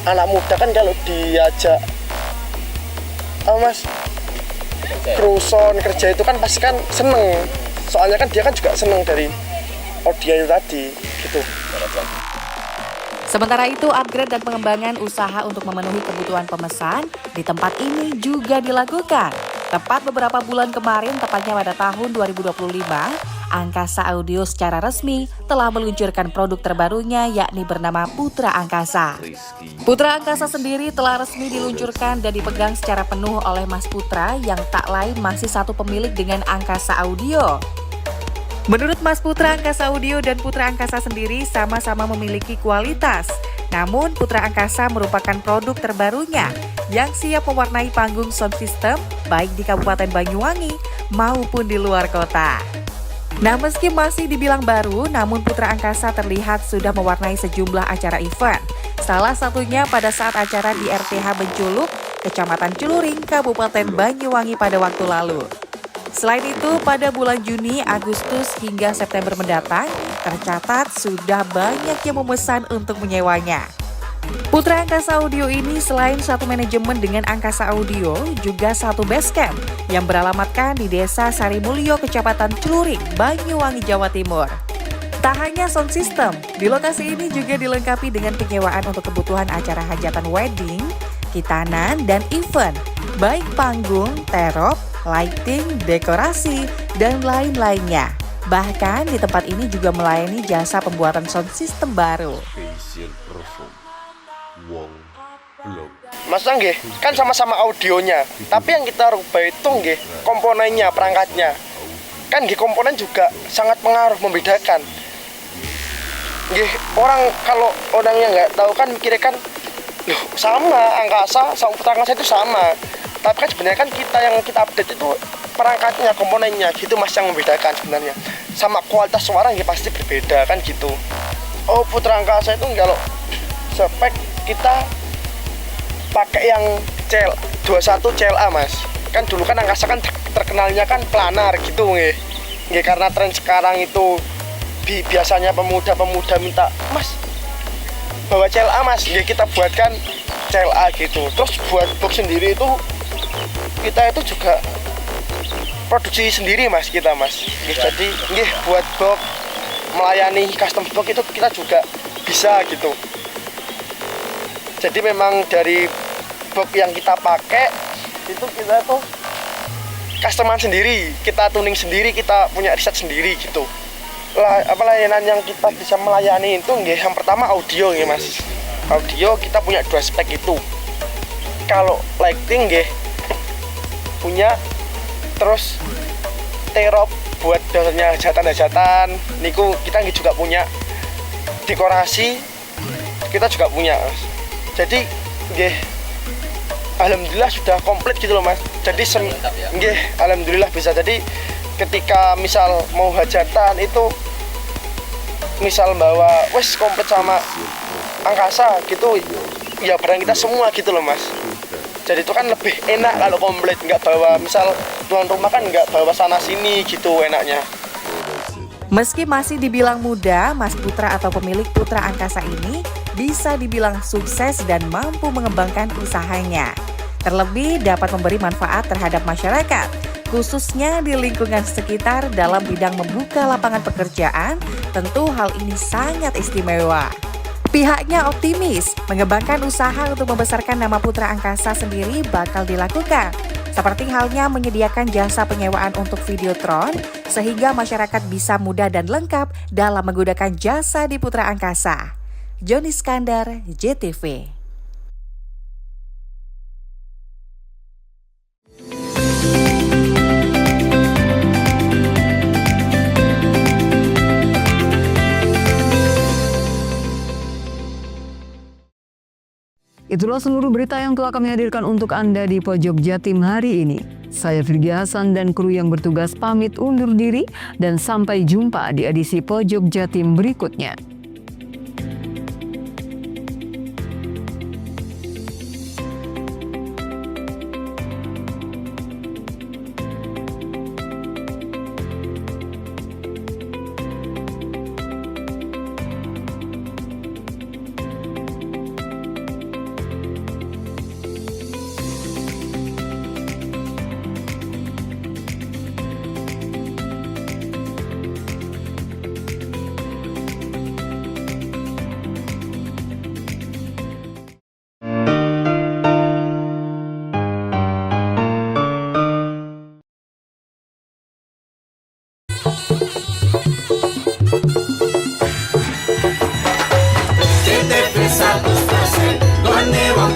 anak muda kan kalau diajak mas kru sound kerja itu kan pasti kan seneng. Soalnya kan dia kan juga seneng dari audio itu tadi gitu. Sementara itu, upgrade dan pengembangan usaha untuk memenuhi kebutuhan pemesan di tempat ini juga dilakukan. Tepat beberapa bulan kemarin, tepatnya pada tahun 2025, Angkasa Audio secara resmi telah meluncurkan produk terbarunya yakni bernama Putra Angkasa. Putra Angkasa sendiri telah resmi diluncurkan dan dipegang secara penuh oleh Mas Putra yang tak lain masih satu pemilik dengan Angkasa Audio. Menurut Mas Putra, Angkasa Audio dan Putra Angkasa sendiri sama-sama memiliki kualitas. Namun Putra Angkasa merupakan produk terbarunya yang siap mewarnai panggung sound system baik di Kabupaten Banyuwangi maupun di luar kota. Nah, meski masih dibilang baru, namun Putra Angkasa terlihat sudah mewarnai sejumlah acara event. Salah satunya pada saat acara di RTH Benculuk, Kecamatan Celuring, Kabupaten Banyuwangi pada waktu lalu. Selain itu, pada bulan Juni, Agustus hingga September mendatang, tercatat sudah banyak yang memesan untuk menyewanya. Putra Angkasa Audio ini selain satu manajemen dengan Angkasa Audio, juga satu base camp yang beralamatkan di Desa Sarimulyo, Kecamatan Celuring, Banyuwangi, Jawa Timur. Tak hanya sound system, di lokasi ini juga dilengkapi dengan penyewaan untuk kebutuhan acara hajatan wedding, khitanan, dan event, baik panggung, terop, lighting, dekorasi, dan lain-lainnya. Bahkan di tempat ini juga melayani jasa pembuatan sound system baru. Mas nggih, kan sama-sama audionya, tapi yang kita rubah itu nggih komponennya, perangkatnya. Kan nggih komponen juga sangat pengaruh, membedakan. Nggih, kalau orangnya nggak tahu kan mikirnya kan, loh sama Angkasa sama Putra Angkasa itu sama. Tapi kan sebenarnya kan yang kita update itu perangkatnya, komponennya gitu Mas yang membedakan sebenarnya. Sama kualitas suara ya pasti berbeda kan gitu. Oh, Putra Angkasa itu kalau spek kita pakai yang 21 CLA Mas. Kan dulu kan Angkasa kan terkenalnya kan planar gitu nggih. Nggih karena tren sekarang itu biasanya pemuda-pemuda minta, "Mas, bawa CLA Mas." Nggih kita buatkan CLA gitu. Terus buat box sendiri itu kita itu juga produksi sendiri Mas kita Mas. Jadi nggih buat box melayani custom box itu kita juga bisa gitu. Jadi memang dari box yang kita pakai itu kita tuh customan sendiri, kita tuning sendiri, kita punya riset sendiri gitu. Layanan yang kita bisa melayani itu nggih yang pertama audio nggih Mas. Audio kita punya 2 spek itu. Kalau lighting nggih punya, terus terop buat dasarnya hajatan niku kita juga punya, dekorasi kita juga punya Mas. Jadi nggih alhamdulillah sudah komplit gitu loh Mas. Jadi nggih alhamdulillah bisa. Jadi ketika misal mau hajatan itu misal bawa wes komplit sama Angkasa gitu ya, barang kita semua gitu loh Mas. Jadi itu kan lebih enak kalau komplit, nggak bawa misal tuan rumah kan nggak bawa sana sini gitu enaknya. Meski masih dibilang muda, Mas Putra atau pemilik Putra Angkasa ini bisa dibilang sukses dan mampu mengembangkan usahanya. Terlebih dapat memberi manfaat terhadap masyarakat, khususnya di lingkungan sekitar dalam bidang membuka lapangan pekerjaan. Tentu hal ini sangat istimewa. Pihaknya optimis mengembangkan usaha untuk membesarkan nama Putra Angkasa sendiri bakal dilakukan. Seperti halnya menyediakan jasa penyewaan untuk videotron, sehingga masyarakat bisa mudah dan lengkap dalam menggunakan jasa di Putra Angkasa. Joni Skandar, JTV. Itulah seluruh berita yang telah kami hadirkan untuk Anda di Pojok Jatim hari ini. Saya Firgi Hasan dan kru yang bertugas pamit undur diri dan sampai jumpa di edisi Pojok Jatim berikutnya. 100% gone wong